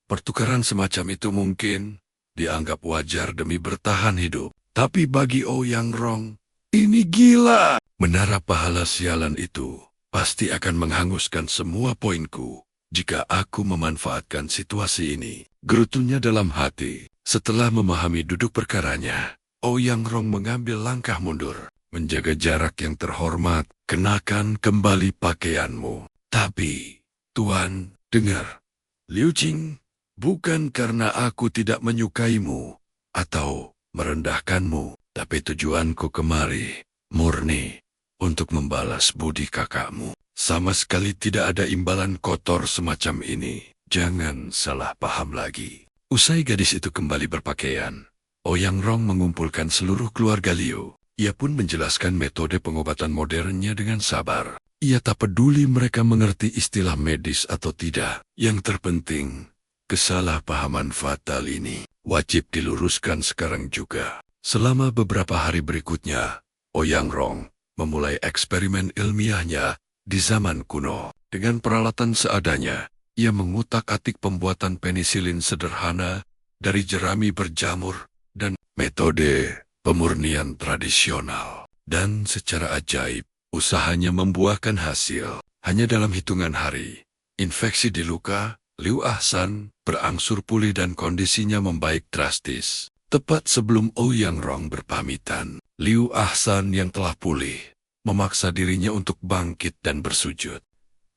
pertukaran semacam itu mungkin dianggap wajar demi bertahan hidup. Tapi bagi Ouyang Rong, ini gila. Menara pahala sialan itu pasti akan menghanguskan semua poinku jika aku memanfaatkan situasi ini. Gerutunya dalam hati. Setelah memahami duduk perkaranya, Ouyang Rong mengambil langkah mundur. Menjaga jarak yang terhormat, kenakan kembali pakaianmu. Tapi, Tuan, dengar. Liu Qing, bukan karena aku tidak menyukaimu atau merendahkanmu, tapi tujuanku kemari murni untuk membalas budi kakakmu. Sama sekali tidak ada imbalan kotor semacam ini. Jangan salah paham lagi. Usai gadis itu kembali berpakaian, Ouyang Rong mengumpulkan seluruh keluarga Liu. Ia pun menjelaskan metode pengobatan modernnya dengan sabar. Ia tak peduli mereka mengerti istilah medis atau tidak. Yang terpenting, kesalahpahaman fatal ini wajib diluruskan sekarang juga. Selama beberapa hari berikutnya, Ouyang Rong memulai eksperimen ilmiahnya di zaman kuno. Dengan peralatan seadanya, ia mengutak-atik pembuatan penisilin sederhana dari jerami berjamur dan metode pemurnian tradisional. Dan secara ajaib, usahanya membuahkan hasil. Hanya dalam hitungan hari, infeksi di luka Liu Ahsan berangsur pulih dan kondisinya membaik drastis. Tepat sebelum Ouyang Rong berpamitan, Liu Ahsan yang telah pulih memaksa dirinya untuk bangkit dan bersujud.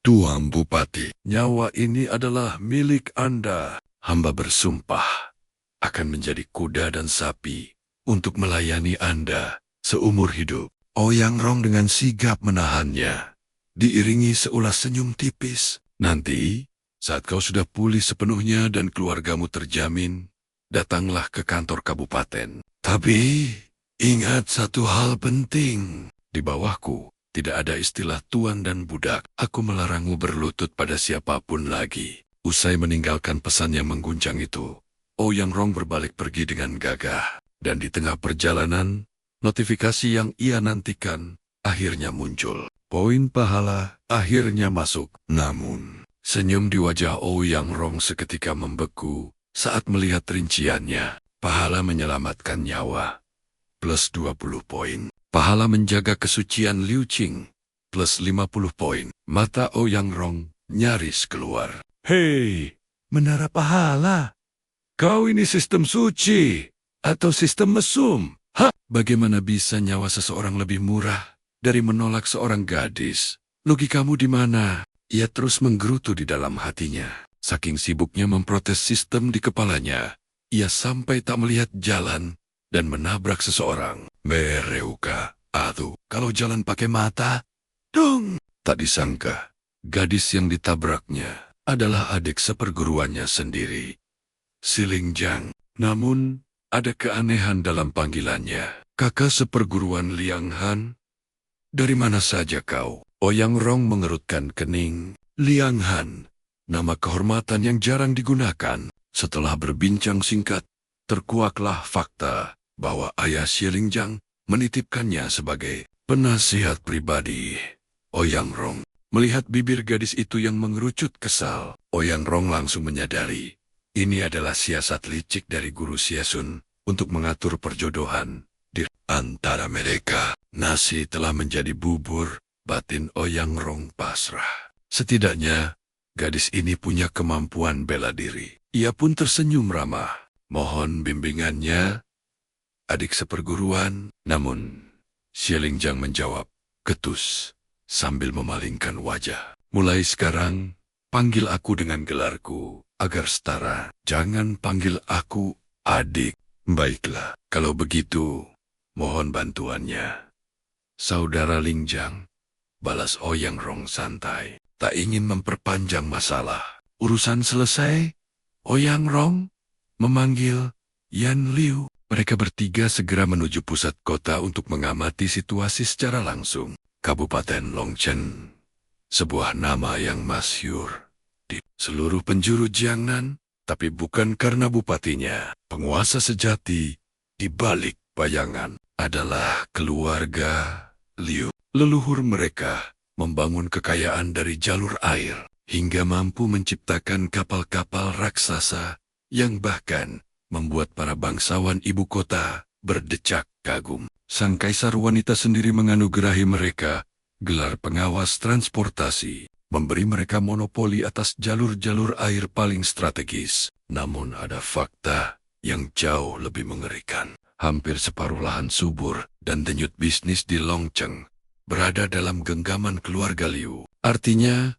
Tuan Bupati, nyawa ini adalah milik Anda. Hamba bersumpah akan menjadi kuda dan sapi untuk melayani Anda seumur hidup. Ouyang Rong dengan sigap menahannya, diiringi seulas senyum tipis. Nanti, saat kau sudah pulih sepenuhnya dan keluargamu terjamin, datanglah ke kantor kabupaten. Tapi, ingat satu hal penting. Di bawahku, tidak ada istilah tuan dan budak. Aku melarangmu berlutut pada siapapun lagi. Usai meninggalkan pesan yang mengguncang itu, Ouyang Rong berbalik pergi dengan gagah. Dan di tengah perjalanan, notifikasi yang ia nantikan akhirnya muncul. Poin pahala akhirnya masuk. Namun, senyum di wajah Ouyang Rong seketika membeku saat melihat rinciannya. Pahala menyelamatkan nyawa, plus 20 poin. Pahala menjaga kesucian Liu Qing, plus 50 poin. Mata Ouyang Rong nyaris keluar. Hei, menara pahala. Kau ini sistem suci atau sistem mesum? Hah? Bagaimana bisa nyawa seseorang lebih murah dari menolak seorang gadis? Logikamu di mana? Ia terus menggerutu di dalam hatinya. Saking sibuknya memprotes sistem di kepalanya, ia sampai tak melihat jalan dan menabrak seseorang. Mereuka, aduh, kalau jalan pakai mata, dong. Tak disangka, gadis yang ditabraknya adalah adik seperguruannya sendiri, Siling Jiang. Namun, ada keanehan dalam panggilannya. Kakak seperguruan Liang Han? Dari mana saja kau? Ouyang Rong mengerutkan kening. Liang Han, nama kehormatan yang jarang digunakan. Setelah berbincang singkat, terkuaklah fakta bahwa ayah Siling Jiang menitipkannya sebagai penasihat pribadi. Ouyang Rong melihat bibir gadis itu yang mengerucut kesal. Ouyang Rong langsung menyadari ini adalah siasat licik dari guru Xiesun untuk mengatur perjodohan di antara mereka. Nasi telah menjadi bubur, batin Ouyang Rong pasrah. Setidaknya, gadis ini punya kemampuan bela diri. Ia pun tersenyum ramah. Mohon bimbingannya, adik seperguruan. Namun, Siling Jiang menjawab, ketus, sambil memalingkan wajah. Mulai sekarang, panggil aku dengan gelarku agar setara. Jangan panggil aku adik. Baiklah, kalau begitu, mohon bantuannya. Saudara Ling Jiang, balas Ouyang Rong santai. Tak ingin memperpanjang masalah. Urusan selesai, Ouyang Rong memanggil Yan Liu. Mereka bertiga segera menuju pusat kota untuk mengamati situasi secara langsung. Kabupaten Longchen, sebuah nama yang masyhur di seluruh penjuru Jiangnan, tapi bukan karena bupatinya. Penguasa sejati di balik bayangan adalah keluarga Liu. Leluhur mereka membangun kekayaan dari jalur air hingga mampu menciptakan kapal-kapal raksasa yang bahkan membuat para bangsawan ibu kota berdecak kagum. Sang kaisar wanita sendiri menganugerahi mereka gelar pengawas transportasi, memberi mereka monopoli atas jalur-jalur air paling strategis. Namun ada fakta yang jauh lebih mengerikan. Hampir separuh lahan subur dan denyut bisnis di Longcheng berada dalam genggaman keluarga Liu. Artinya,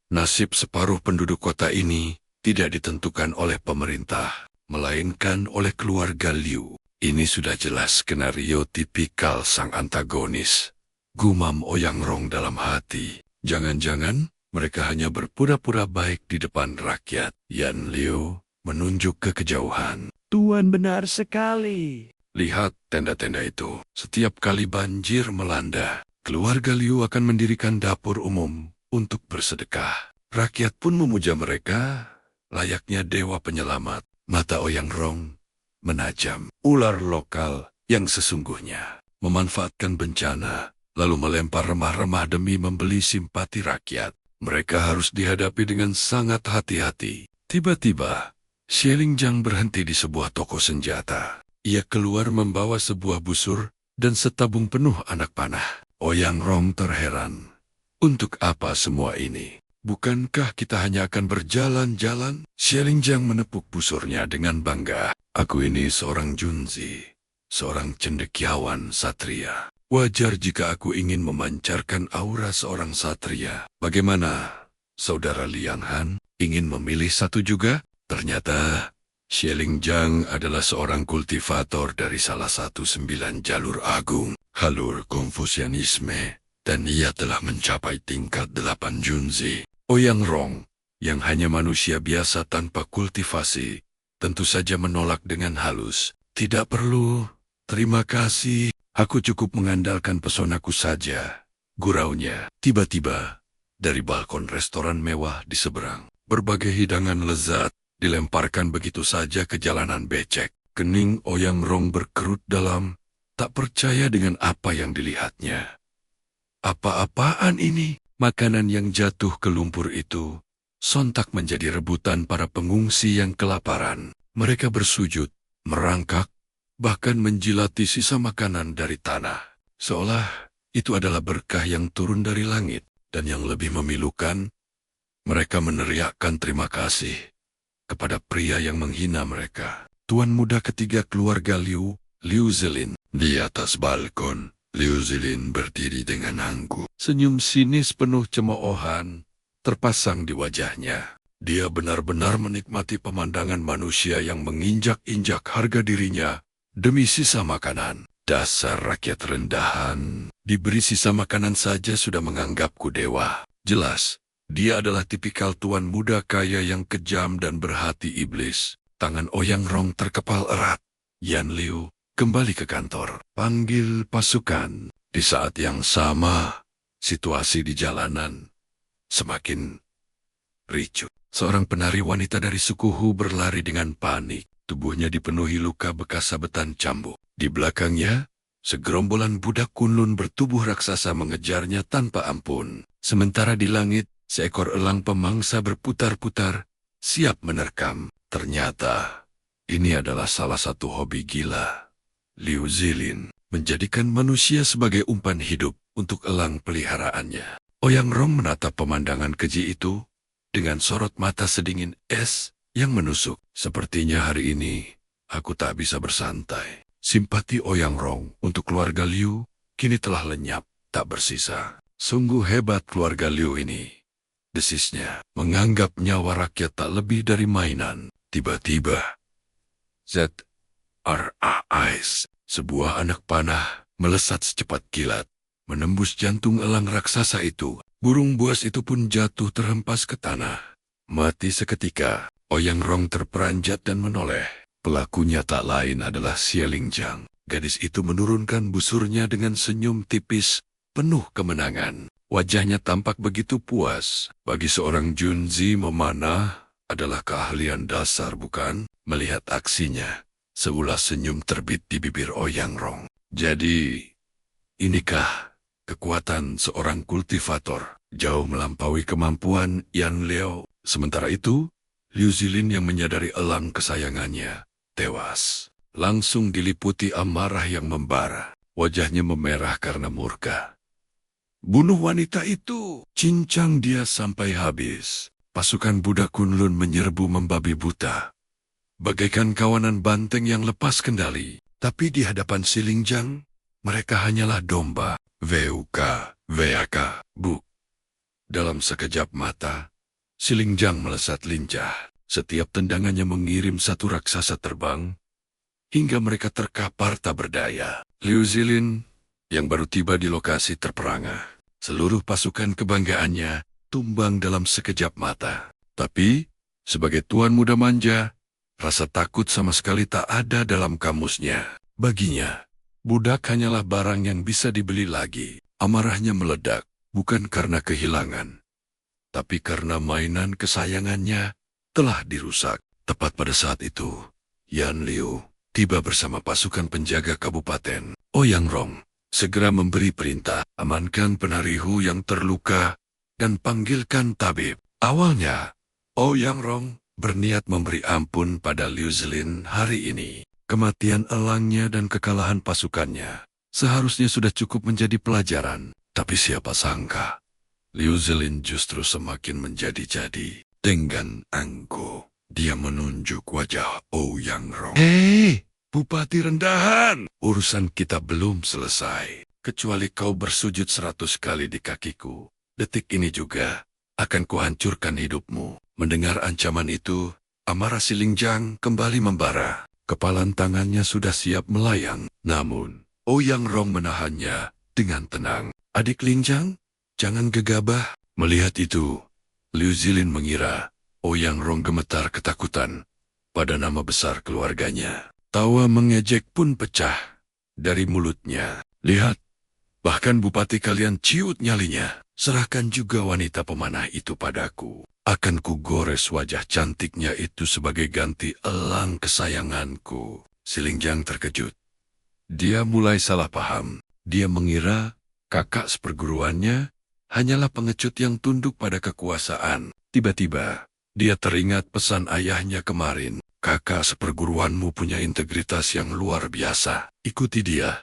nasib separuh penduduk kota ini tidak ditentukan oleh pemerintah, melainkan oleh keluarga Liu. Ini sudah jelas skenario tipikal sang antagonis. Gumam Ouyang Rong dalam hati. Jangan-jangan mereka hanya berpura-pura baik di depan rakyat. Yan Liu menunjuk ke kejauhan. Tuan benar sekali. Lihat tenda-tenda itu. Setiap kali banjir melanda, keluarga Liu akan mendirikan dapur umum untuk bersedekah. Rakyat pun memuja mereka layaknya dewa penyelamat. Mata Ouyang Rong menajam. Ular lokal yang sesungguhnya memanfaatkan bencana, lalu melempar remah-remah demi membeli simpati rakyat. Mereka harus dihadapi dengan sangat hati-hati. Tiba-tiba, Xie Lingjang berhenti di sebuah toko senjata. Ia keluar membawa sebuah busur dan setabung penuh anak panah. Ouyang Rong terheran. Untuk apa semua ini? Bukankah kita hanya akan berjalan-jalan? Xie Lingjang menepuk busurnya dengan bangga. Aku ini seorang Junzi, seorang cendekiawan satria. Wajar jika aku ingin memancarkan aura seorang satria. Bagaimana, saudara Liang Han? Ingin memilih satu juga? Ternyata, Xie Lingjang adalah seorang kultivator dari salah satu 9 jalur agung, halur Konfusianisme, dan ia telah mencapai tingkat 8 Junzi. Ouyang Rong, yang hanya manusia biasa tanpa kultivasi, tentu saja menolak dengan halus. Tidak perlu, terima kasih. Aku cukup mengandalkan pesonaku saja, guraunya. Tiba-tiba, dari balkon restoran mewah di seberang, berbagai hidangan lezat dilemparkan begitu saja ke jalanan becek. Kening Ouyang Rong berkerut dalam, tak percaya dengan apa yang dilihatnya. Apa-apaan ini? Makanan yang jatuh ke lumpur itu sontak menjadi rebutan para pengungsi yang kelaparan. Mereka bersujud, merangkak, bahkan menjilati sisa makanan dari tanah. Seolah itu adalah berkah yang turun dari langit. Dan yang lebih memilukan, mereka meneriakkan terima kasih kepada pria yang menghina mereka. Tuan muda ketiga keluarga Liu, Liu Zilin, di atas balkon. Liu Zilin berdiri dengan angkuh. Senyum sinis penuh cemoohan terpasang di wajahnya. Dia benar-benar menikmati pemandangan manusia yang menginjak-injak harga dirinya demi sisa makanan. Dasar rakyat rendahan. Diberi sisa makanan saja sudah menganggapku dewa. Jelas, dia adalah tipikal tuan muda kaya yang kejam dan berhati iblis. Tangan Ouyang Rong terkepal erat. Yan Liu kembali ke kantor. Panggil pasukan. Di saat yang sama, situasi di jalanan semakin ricuh. Seorang penari wanita dari suku Hu berlari dengan panik. Tubuhnya dipenuhi luka bekas sabetan cambuk. Di belakangnya, segerombolan budak Kunlun bertubuh raksasa mengejarnya tanpa ampun. Sementara di langit, seekor elang pemangsa berputar-putar, siap menerkam. Ternyata, ini adalah salah satu hobi gila Liu Zilin, menjadikan manusia sebagai umpan hidup untuk elang peliharaannya. Ouyang Rong menatap pemandangan keji itu dengan sorot mata sedingin es yang menusuk. Sepertinya hari ini aku tak bisa bersantai. Simpati Ouyang Rong untuk keluarga Liu kini telah lenyap, tak bersisa. Sungguh hebat keluarga Liu ini, desisnya, menganggap nyawa rakyat tak lebih dari mainan. Tiba-tiba, ZRAIS, sebuah anak panah, melesat secepat kilat, menembus jantung elang raksasa itu. Burung buas itu pun jatuh terhempas ke tanah, mati seketika. Oyang Rong terperanjat dan menoleh. Pelakunya tak lain adalah Xie Lingjang. Gadis itu menurunkan busurnya dengan senyum tipis, penuh kemenangan. Wajahnya tampak begitu puas. Bagi seorang Junzi, memanah adalah keahlian dasar, bukan? Melihat aksinya, seulas senyum terbit di bibir Oyang Rong. Jadi, inikah kekuatan seorang kultivator? Jauh melampaui kemampuan Yan Liao. Sementara itu, Liu Zilin yang menyadari elang kesayangannya tewas. Langsung diliputi amarah yang membara. Wajahnya memerah karena murka. Bunuh wanita itu! Cincang dia sampai habis. Pasukan budak Kunlun menyerbu membabi buta. Bagaikan kawanan banteng yang lepas kendali. Tapi di hadapan Xie Lingjang, mereka hanyalah domba. VUK, VAK, Bu. Dalam sekejap mata, Xie Lingjang melesat lincah. Setiap tendangannya mengirim satu raksasa terbang, hingga mereka terkapar tak berdaya. Liu Zilin, yang baru tiba di lokasi terperangah, seluruh pasukan kebanggaannya tumbang dalam sekejap mata. Tapi, sebagai tuan muda manja, rasa takut sama sekali tak ada dalam kamusnya. Baginya, budak hanyalah barang yang bisa dibeli lagi. Amarahnya meledak, bukan karena kehilangan, tapi karena mainan kesayangannya telah dirusak. Tepat pada saat itu, Yan Liu tiba bersama pasukan penjaga kabupaten. Oyang Rong segera memberi perintah, amankan penari Hu yang terluka dan panggilkan tabib. Awalnya, Oyang Rong berniat memberi ampun pada Liu Zilin hari ini. Kematian elangnya dan kekalahan pasukannya seharusnya sudah cukup menjadi pelajaran. Tapi siapa sangka, Liu Zilin justru semakin menjadi-jadi. Dengan angkuh, dia menunjuk wajah Oyang Rong. Hei, Bupati rendahan! Urusan kita belum selesai. Kecuali kau bersujud 100 kali di kakiku, detik ini juga akan kuhancurkan hidupmu. Mendengar ancaman itu, amarah Xie Lingjang kembali membara. Kepalan tangannya sudah siap melayang. Namun, Oyang Rong menahannya dengan tenang. Adik Lingjang, jangan gegabah. Melihat itu, Liu Zilin mengira Oyang Rong gemetar ketakutan pada nama besar keluarganya. Tawa mengejek pun pecah dari mulutnya. Lihat, bahkan bupati kalian ciut nyalinya. Serahkan juga wanita pemanah itu padaku. Akan kugores wajah cantiknya itu sebagai ganti elang kesayanganku. Xie Lingjang terkejut. Dia mulai salah paham. Dia mengira kakak seperguruannya hanyalah pengecut yang tunduk pada kekuasaan. Tiba-tiba, dia teringat pesan ayahnya kemarin. Kakak seperguruanmu punya integritas yang luar biasa. Ikuti dia,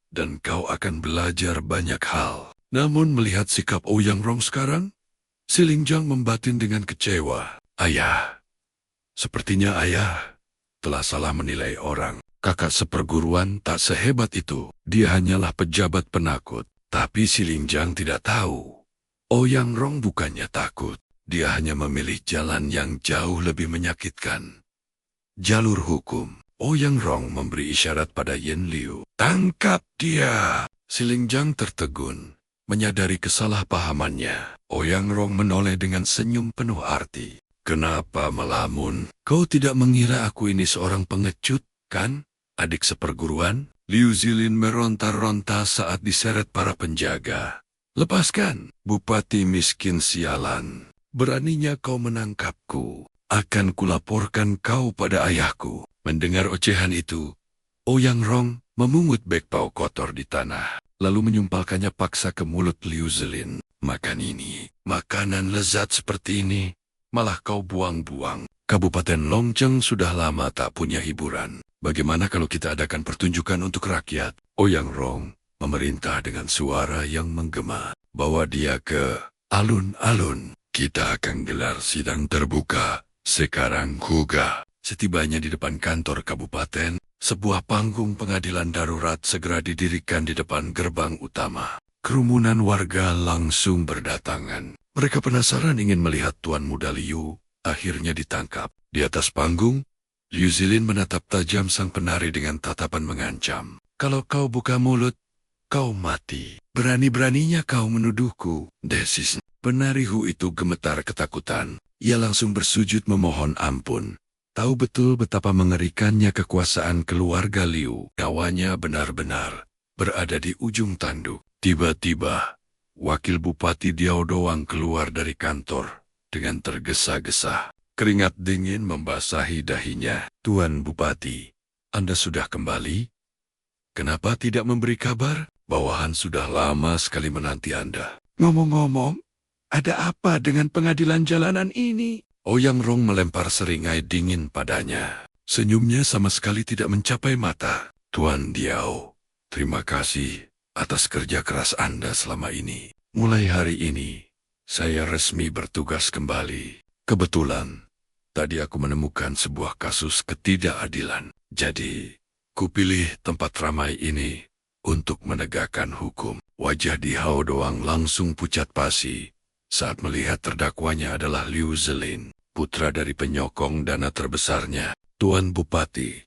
dan kau akan belajar banyak hal. Namun melihat sikap Oyang Rong sekarang, Xie Lingjang membatin dengan kecewa. Ayah, sepertinya ayah telah salah menilai orang. Kakak seperguruan tak sehebat itu. Dia hanyalah pejabat penakut. Tapi Xie Lingjang tidak tahu. Oyang Rong bukannya takut. Dia hanya memilih jalan yang jauh lebih menyakitkan. Jalur hukum. Oyang Rong memberi isyarat pada Yan Liu. Tangkap dia! Xie Lingjang tertegun, menyadari kesalahpahamannya. Oyang Rong menoleh dengan senyum penuh arti. Kenapa melamun? Kau tidak mengira aku ini seorang pengecut, kan? Adik seperguruan? Liu Zilin meronta-ronta saat diseret para penjaga. Lepaskan, Bupati miskin sialan. Beraninya kau menangkapku. Akan kulaporkan kau pada ayahku. Mendengar ocehan itu, Oyang Rong memungut bekpao kotor di tanah, lalu menyumpalkannya paksa ke mulut Liu Zilin. Makan ini, makanan lezat seperti ini, malah kau buang-buang. Kabupaten Longcheng sudah lama tak punya hiburan. Bagaimana kalau kita adakan pertunjukan untuk rakyat? Oyang Rong memerintah dengan suara yang menggema. Bawa dia ke alun-alun. Kita akan gelar sidang terbuka. Sekarang Huga. Setibanya di depan kantor kabupaten, sebuah panggung pengadilan darurat segera didirikan di depan gerbang utama. Kerumunan warga langsung berdatangan. Mereka penasaran ingin melihat Tuan Muda Liu. Akhirnya ditangkap. Di atas panggung, Liu Zilin menatap tajam sang penari dengan tatapan mengancam. Kalau kau buka mulut, kau mati. Berani-beraninya kau menuduhku, desis. Penari Hu itu gemetar ketakutan. Ia langsung bersujud memohon ampun. Tahu betul betapa mengerikannya kekuasaan keluarga Liu. Nyawanya benar-benar berada di ujung tanduk. Tiba-tiba, Wakil Bupati Diao Doang keluar dari kantor dengan tergesa-gesa. Keringat dingin membasahi dahinya. Tuan Bupati, Anda sudah kembali? Kenapa tidak memberi kabar? Bawahan sudah lama sekali menanti Anda. Ngomong-ngomong, ada apa dengan pengadilan jalanan ini? Ouyang Rong melempar seringai dingin padanya. Senyumnya sama sekali tidak mencapai mata. Tuan Diao, terima kasih atas kerja keras Anda selama ini. Mulai hari ini, saya resmi bertugas kembali. Kebetulan, tadi aku menemukan sebuah kasus ketidakadilan. Jadi, kupilih tempat ramai ini untuk menegakkan hukum. Wajah Di Hao Doang langsung pucat pasi saat melihat terdakwanya adalah Liu Zelin, putra dari penyokong dana terbesarnya. Tuan Bupati,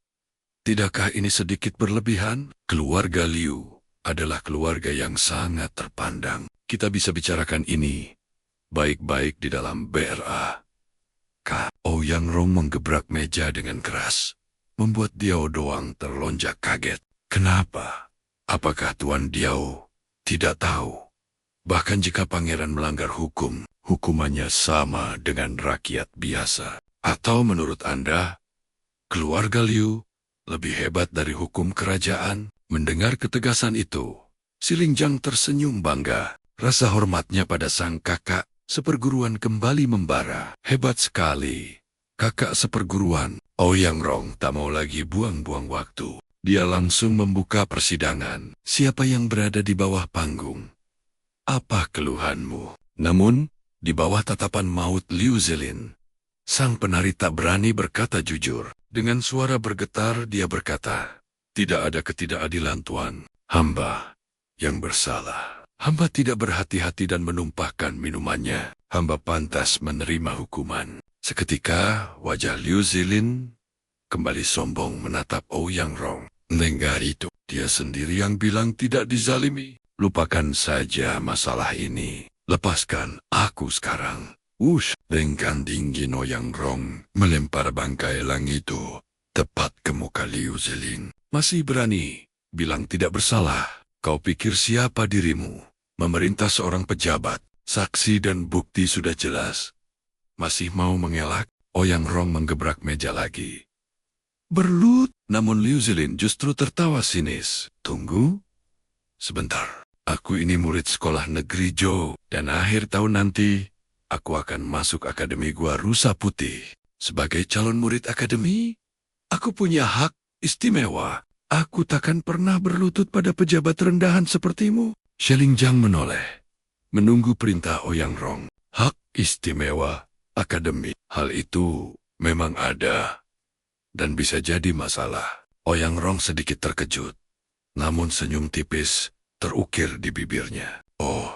tidakkah ini sedikit berlebihan? Keluarga Liu adalah keluarga yang sangat terpandang. Kita bisa bicarakan ini baik-baik di dalam BRA. Ouyang Rong menggebrak meja dengan keras, membuat Diao Doang terlonjak kaget. Kenapa? Apakah Tuan Diao tidak tahu? Bahkan jika pangeran melanggar hukum, hukumannya sama dengan rakyat biasa. Atau menurut Anda, keluarga Liu lebih hebat dari hukum kerajaan? Mendengar ketegasan itu, Xilingjiang tersenyum bangga. Rasa hormatnya pada sang kakak seperguruan kembali membara. Hebat sekali. Kakak seperguruan. Ouyang Rong tak mau lagi buang-buang waktu. Dia langsung membuka persidangan. Siapa yang berada di bawah panggung? Apa keluhanmu? Namun, di bawah tatapan maut Liu Zelin, sang penari tak berani berkata jujur. Dengan suara bergetar dia berkata, tidak ada ketidakadilan, Tuan. Hamba yang bersalah. Hamba tidak berhati-hati dan menumpahkan minumannya. Hamba pantas menerima hukuman. Seketika, wajah Liu Zelin kembali sombong menatap Ouyang Rong. Mendengar itu, dia sendiri yang bilang tidak dizalimi. Lupakan saja masalah ini. Lepaskan aku sekarang. Wush! Dengan dingin Ouyang Rong melempar bangkai elang itu tepat ke muka Liu Zelin. Masih berani bilang tidak bersalah? Kau pikir siapa dirimu? Memerintah seorang pejabat. Saksi dan bukti sudah jelas. Masih mau mengelak? Ouyang Rong menggebrak meja lagi. Berlut! Namun Liu Zelin justru tertawa sinis. Tunggu. Sebentar. Aku ini murid sekolah negeri Zhou. Dan akhir tahun nanti, aku akan masuk Akademi Gua Rusa Putih. Sebagai calon murid akademi, aku punya hak istimewa. Aku takkan pernah berlutut pada pejabat rendahan sepertimu. Xilingjiang menoleh, menunggu perintah Ouyang Rong. Hak istimewa akademi. Hal itu memang ada dan bisa jadi masalah. Ouyang Rong sedikit terkejut, namun senyum tipis terukir di bibirnya. Oh,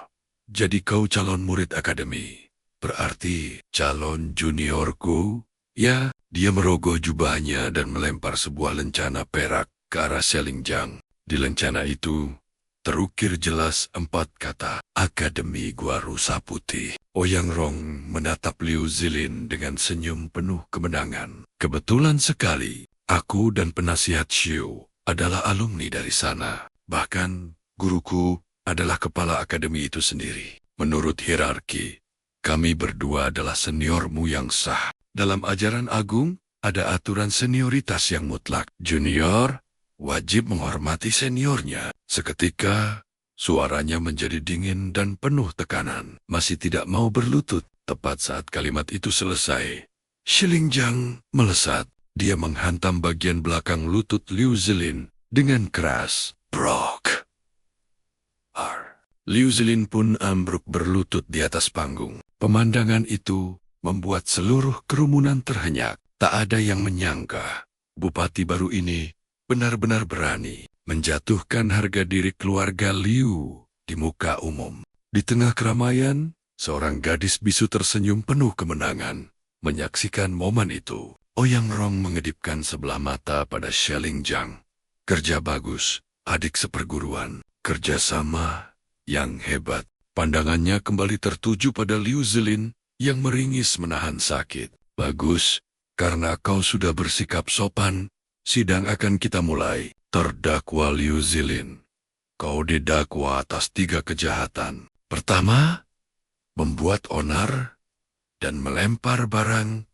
jadi kau calon murid akademi. Berarti calon juniorku? Ya, dia merogoh jubahnya dan melempar sebuah lencana perak ke arah Xilingjiang. Di lencana itu terukir jelas 4 kata, Akademi Gua Rusa Putih. Ouyang Rong menatap Liu Zelin dengan senyum penuh kemenangan. Kebetulan sekali, aku dan penasihat Xiu adalah alumni dari sana. Bahkan, guruku adalah kepala akademi itu sendiri. Menurut hierarki, kami berdua adalah seniormu yang sah. Dalam ajaran agung, ada aturan senioritas yang mutlak. Junior wajib menghormati seniornya. Seketika, suaranya menjadi dingin dan penuh tekanan. Masih tidak mau berlutut. Tepat saat kalimat itu selesai, Xilingjiang melesat. Dia menghantam bagian belakang lutut Liu Zelin dengan keras. Brok! Liu Zelin pun ambruk berlutut di atas panggung. Pemandangan itu membuat seluruh kerumunan terhenyak. Tak ada yang menyangka bupati baru ini benar-benar berani menjatuhkan harga diri keluarga Liu di muka umum. Di tengah keramaian, seorang gadis bisu tersenyum penuh kemenangan. Menyaksikan momen itu, Ouyang Rong mengedipkan sebelah mata pada Xilingjiang. Kerja bagus, adik seperguruan. Kerjasama yang hebat. Pandangannya kembali tertuju pada Liu Zilin yang meringis menahan sakit. Bagus, karena kau sudah bersikap sopan, sidang akan kita mulai. Terdakwa Liu Zilin, kau didakwa atas 3 kejahatan. Pertama, membuat onar dan melempar barang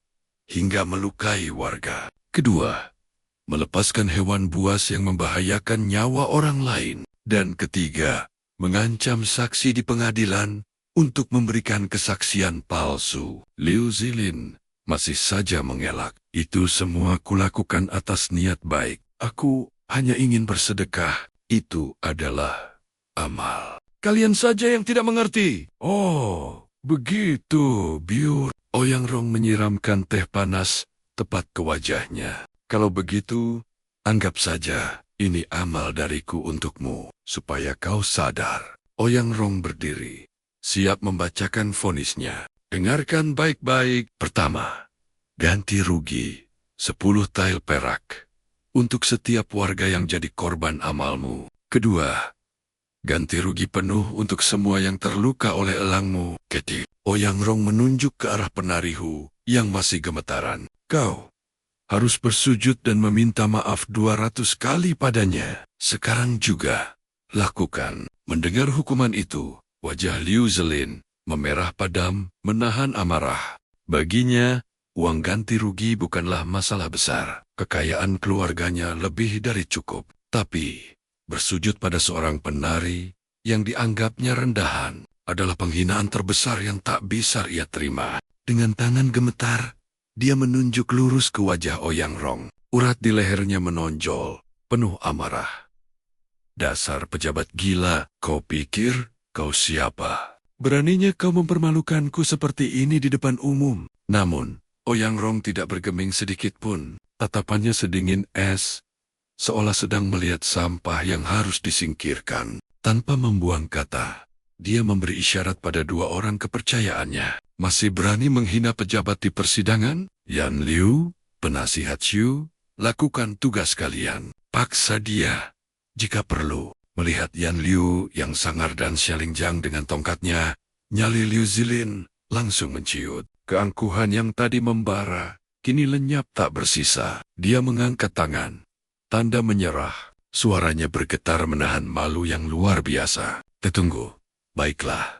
hingga melukai warga. Kedua, melepaskan hewan buas yang membahayakan nyawa orang lain. Dan ketiga, mengancam saksi di pengadilan untuk memberikan kesaksian palsu. Liu Zilin masih saja mengelak. Itu semua kulakukan atas niat baik. Aku hanya ingin bersedekah. Itu adalah amal. Kalian saja yang tidak mengerti. Oh, begitu, biur. Ouyang Rong menyiramkan teh panas tepat ke wajahnya. Kalau begitu, anggap saja ini amal dariku untukmu, supaya kau sadar. Ouyang Rong berdiri, siap membacakan vonisnya. Dengarkan baik-baik. Pertama, ganti rugi 10 tael perak untuk setiap warga yang jadi korban amalmu. Kedua, ganti rugi penuh untuk semua yang terluka oleh elangmu. Ketik. Ouyang Rong menunjuk ke arah penari Hu yang masih gemetaran. Kau harus bersujud dan meminta maaf 200 kali padanya. Sekarang juga, lakukan. Mendengar hukuman itu, wajah Liu Zilin memerah padam, menahan amarah. Baginya, uang ganti rugi bukanlah masalah besar. Kekayaan keluarganya lebih dari cukup. Tapi, bersujud pada seorang penari yang dianggapnya rendahan adalah penghinaan terbesar yang tak bisa ia terima. Dengan tangan gemetar, dia menunjuk lurus ke wajah Ouyang Rong. Urat di lehernya menonjol, penuh amarah. Dasar pejabat gila, kau pikir kau siapa? Beraninya kau mempermalukanku seperti ini di depan umum. Namun, Ouyang Rong tidak bergeming sedikit pun. Tatapannya sedingin es, seolah sedang melihat sampah yang harus disingkirkan. Tanpa membuang kata, dia memberi isyarat pada 2 orang kepercayaannya. Masih berani menghina pejabat di persidangan? Yan Liu, penasihat Xu, lakukan tugas kalian. Paksa dia, jika perlu. Melihat Yan Liu yang sangar dan Xialingjang dengan tongkatnya, nyali Liu Zilin langsung menciut. Keangkuhan yang tadi membara, kini lenyap tak bersisa. Dia mengangkat tangan, tanda menyerah. Suaranya bergetar menahan malu yang luar biasa. Tunggu. Baiklah,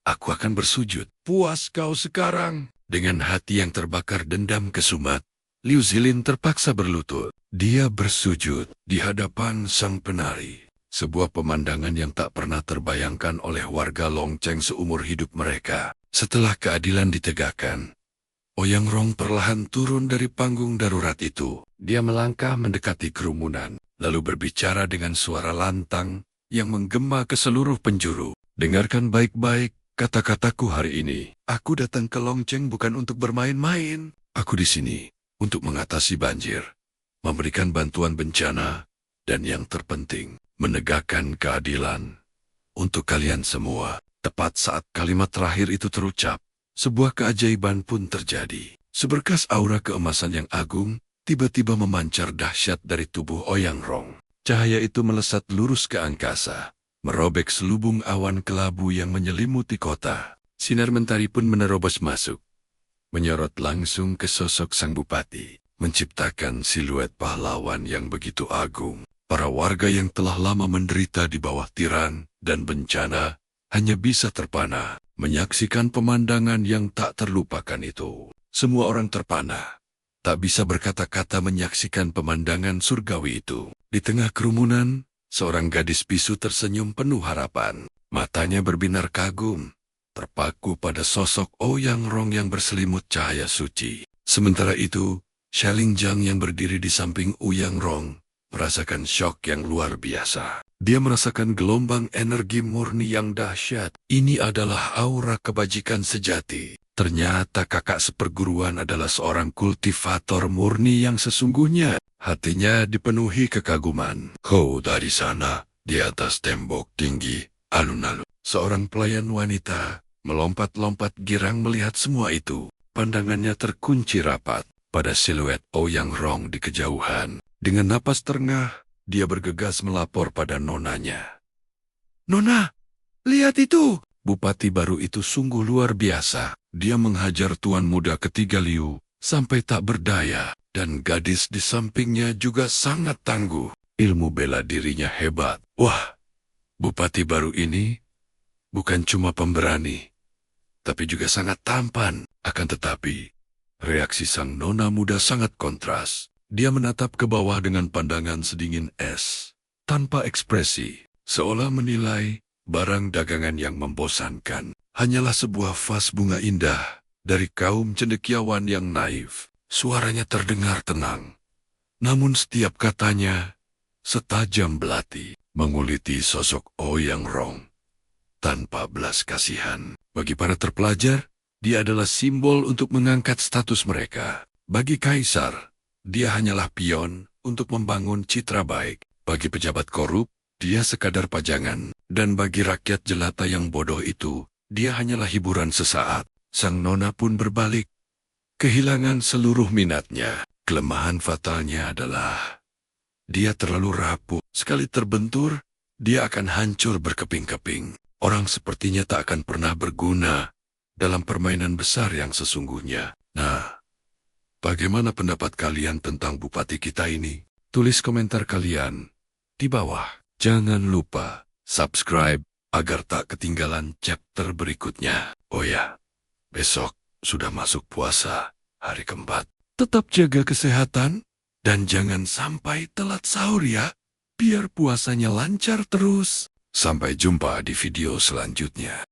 aku akan bersujud. Puas kau sekarang? Dengan hati yang terbakar dendam kesumat, Liu Zilin terpaksa berlutut. Dia bersujud di hadapan sang penari. Sebuah pemandangan yang tak pernah terbayangkan oleh warga Longcheng seumur hidup mereka. Setelah keadilan ditegakkan, Ouyang Rong perlahan turun dari panggung darurat itu. Dia melangkah mendekati kerumunan, lalu berbicara dengan suara lantang yang menggema ke seluruh penjuru. Dengarkan baik-baik kata-kataku hari ini. Aku datang ke Longcheng bukan untuk bermain-main. Aku di sini untuk mengatasi banjir, memberikan bantuan bencana, dan yang terpenting, menegakkan keadilan untuk kalian semua. Tepat saat kalimat terakhir itu terucap, sebuah keajaiban pun terjadi. Seberkas aura keemasan yang agung tiba-tiba memancar dahsyat dari tubuh Ouyang Rong. Cahaya itu melesat lurus ke angkasa, merobek selubung awan kelabu yang menyelimuti kota. Sinar mentari pun menerobos masuk, menyorot langsung ke sosok sang bupati, menciptakan siluet pahlawan yang begitu agung. Para warga yang telah lama menderita di bawah tiran dan bencana hanya bisa terpana menyaksikan pemandangan yang tak terlupakan itu. Semua orang terpana, tak bisa berkata-kata menyaksikan pemandangan surgawi itu. Di tengah kerumunan, seorang gadis bisu tersenyum penuh harapan. Matanya berbinar kagum, terpaku pada sosok Ouyang Rong yang berselimut cahaya suci. Sementara itu, Xialingjang yang berdiri di samping Ouyang Rong merasakan syok yang luar biasa. Dia merasakan gelombang energi murni yang dahsyat. Ini adalah aura kebajikan sejati. Ternyata kakak seperguruan adalah seorang kultivator murni yang sesungguhnya. Hatinya dipenuhi kekaguman. Dari sana, di atas tembok tinggi, alun-alun, seorang pelayan wanita melompat-lompat girang melihat semua itu. Pandangannya terkunci rapat pada siluet Ouyang Rong di kejauhan. Dengan napas terengah, dia bergegas melapor pada nonanya. Nona, lihat itu! Bupati baru itu sungguh luar biasa. Dia menghajar tuan muda ketiga Liu sampai tak berdaya, dan gadis di sampingnya juga sangat tangguh. Ilmu bela dirinya hebat. Wah, bupati baru ini bukan cuma pemberani, tapi juga sangat tampan. Akan tetapi, reaksi sang nona muda sangat kontras. Dia menatap ke bawah dengan pandangan sedingin es, tanpa ekspresi, seolah menilai barang dagangan yang membosankan hanyalah sebuah vas bunga indah dari kaum cendekiawan yang naif. Suaranya terdengar tenang, namun setiap katanya setajam belati, menguliti sosok Ouyang Rong tanpa belas kasihan. Bagi para terpelajar, dia adalah simbol untuk mengangkat status mereka. Bagi kaisar, dia hanyalah pion untuk membangun citra baik. Bagi pejabat korup, dia sekadar pajangan. Dan bagi rakyat jelata yang bodoh itu, dia hanyalah hiburan sesaat. Sang nona pun berbalik, kehilangan seluruh minatnya. Kelemahan fatalnya adalah dia terlalu rapuh. Sekali terbentur, dia akan hancur berkeping-keping. Orang sepertinya tak akan pernah berguna dalam permainan besar yang sesungguhnya. Nah, bagaimana pendapat kalian tentang bupati kita ini? Tulis komentar kalian di bawah. Jangan lupa subscribe agar tak ketinggalan chapter berikutnya. Oh ya, besok sudah masuk puasa, hari keempat. Tetap jaga kesehatan dan jangan sampai telat sahur ya, biar puasanya lancar terus. Sampai jumpa di video selanjutnya.